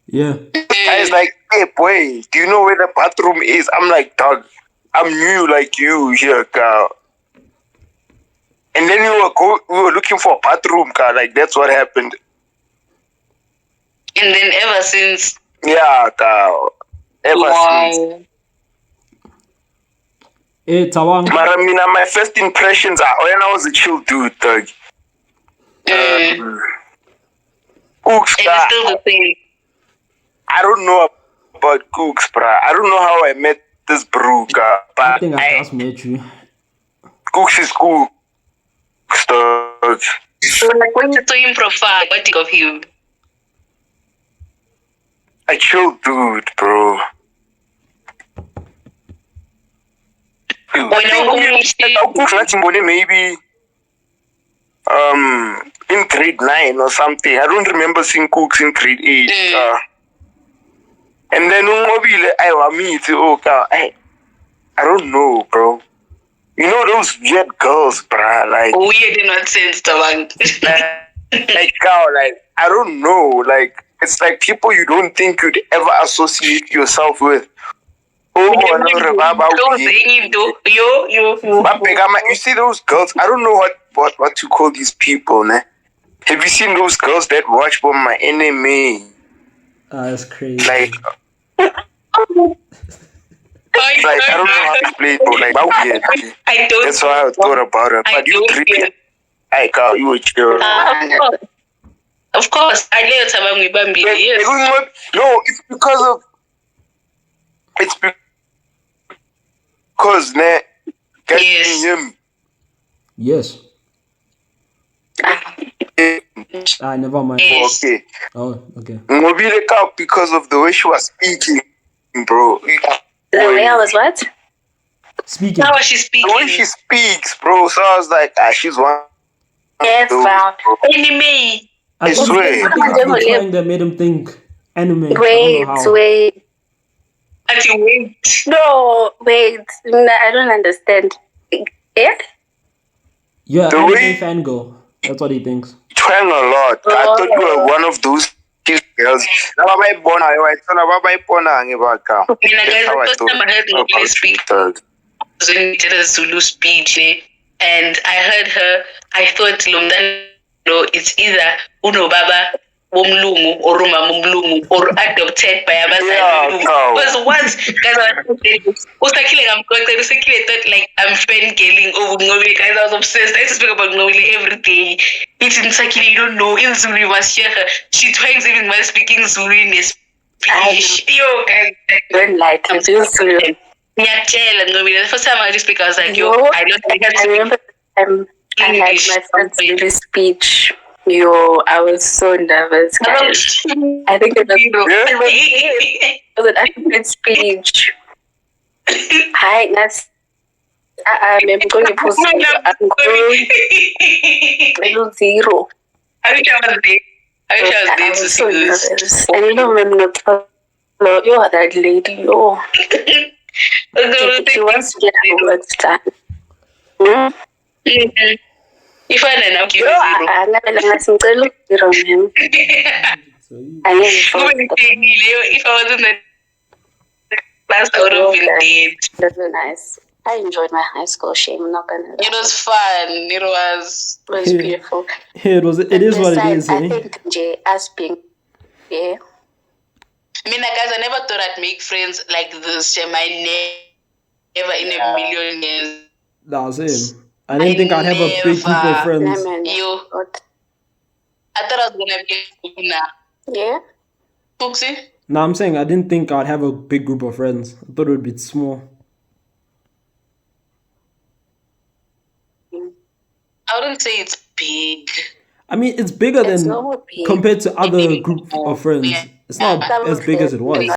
Speaker 1: Yeah.
Speaker 6: I was like, hey boy, do you know where the bathroom is? I'm like, dog, I'm new like you here, girl. And then we were looking for a bathroom, girl. Like that's what happened.
Speaker 5: and then ever since
Speaker 6: Yeah, girl. Ever since.
Speaker 5: wow.
Speaker 1: Hey, Tawang.
Speaker 6: But I mean, my first impressions are when I was a chill dude, dog. Cooks,
Speaker 5: And it's still the same.
Speaker 6: I don't know about Cooks, bruh. I don't know how I met this bro, girl.
Speaker 1: I
Speaker 6: But
Speaker 1: think I just met you.
Speaker 6: Cooks is cool. Dog.
Speaker 5: So like when you saw him profile, what do you think of him?
Speaker 6: A chill dude, bro.
Speaker 5: When I
Speaker 6: Maybe in grade 9 or something. I don't remember seeing Cooks in grade 8. And then I want me to I don't know, bro. You know those weird girls, bruh, like
Speaker 5: weird in what sense, Tawang?
Speaker 6: like girl, like I don't know, like it's like people you don't think you'd ever associate yourself with. Oh, no, Baba, you see those girls? I don't know what to call these people, ne? Have you seen those girls that watch for my anime?
Speaker 1: That's crazy.
Speaker 6: Like I don't know how to explain it, bro. Like weird.
Speaker 5: I don't.
Speaker 6: That's why I thought about it. But you tripping? Hey, girl, you a chill.
Speaker 5: Of course, I know Tawang Mibambi. Yes.
Speaker 6: No, it's because ne,
Speaker 5: Yes.
Speaker 6: him.
Speaker 1: Yes. Never mind.
Speaker 5: Yes.
Speaker 6: Okay.
Speaker 1: Oh, okay.
Speaker 6: Mobile cow because of the way she was speaking, bro.
Speaker 3: The way I was what?
Speaker 1: Speaking.
Speaker 5: How was she
Speaker 6: The way
Speaker 5: speaking?
Speaker 6: she speaks, bro. So I was like, she's one.
Speaker 3: Yes,
Speaker 6: those,
Speaker 3: wow.
Speaker 6: bro.
Speaker 5: Anime.
Speaker 6: I swear.
Speaker 1: I think it's the twang that made him think anime. I
Speaker 3: Wait,
Speaker 1: don't know how.
Speaker 3: wait.
Speaker 5: Actually, wait.
Speaker 3: No, wait. No, I don't understand. Yeah?
Speaker 1: Yeah,
Speaker 6: The
Speaker 1: anime
Speaker 6: way-
Speaker 1: fangirl. That's what he thinks.
Speaker 6: Twang a lot. I thought you were one of those cute girls.
Speaker 5: Mina guys, the first time I heard Ngobile speak was when we did a Zulu speech, and I heard her. I thought Lumdano, it's either Uno Baba Womlumu or Ruma Mumlumu or adopted by a
Speaker 6: Yeah, no.
Speaker 5: Because once guys I was like I'm fan killing over Ngobile, guys. I was obsessed. I used to speak about Ngobile every day. It's in Sakile, you don't know. In Zulu, was here. She twangs even while speaking Zulu in this speech. Yo, guys.
Speaker 3: Don't lie to me.
Speaker 5: The first time I just speak, I was like, yo,
Speaker 3: No,
Speaker 5: I don't think
Speaker 3: I remember the time I had
Speaker 5: English.
Speaker 3: my first Zulu speech. Yo, I was so nervous, guys. I think it was an African speech. Hi, that's. I remember going to post. I'm going level 0.
Speaker 5: I wish I was there. I wish I was
Speaker 3: I
Speaker 5: there to
Speaker 3: was
Speaker 5: see
Speaker 3: so
Speaker 5: this.
Speaker 3: nervous. And you don't remember you're that lady, yo. She wants to get her work done.
Speaker 5: If I didn't have
Speaker 3: Yo,
Speaker 5: zero.
Speaker 3: I'm not zero, man. I never
Speaker 5: If I wasn't in the class, I would have been dead.
Speaker 3: That was nice. I enjoyed my high school. Shame, I'm not gonna.
Speaker 5: It was fun. It was.
Speaker 3: It was beautiful.
Speaker 1: Yeah, it is what it is.
Speaker 3: I
Speaker 1: Eh?
Speaker 3: think us being yeah.
Speaker 5: I mean, guys, I never thought I'd make friends like this. Never in a million years.
Speaker 1: That was him. I didn't think I'd have a big group of friends.
Speaker 5: You. I thought I was gonna be a Una.
Speaker 3: Yeah.
Speaker 5: Foxy?
Speaker 1: No, I'm saying I didn't think I'd have a big group of friends. I thought it would be small.
Speaker 5: I wouldn't say it's big.
Speaker 1: I mean, it's bigger
Speaker 3: It's
Speaker 1: than
Speaker 3: not big.
Speaker 1: compared to other group
Speaker 5: Oh,
Speaker 1: of friends.
Speaker 5: yeah.
Speaker 1: It's not as big as it was.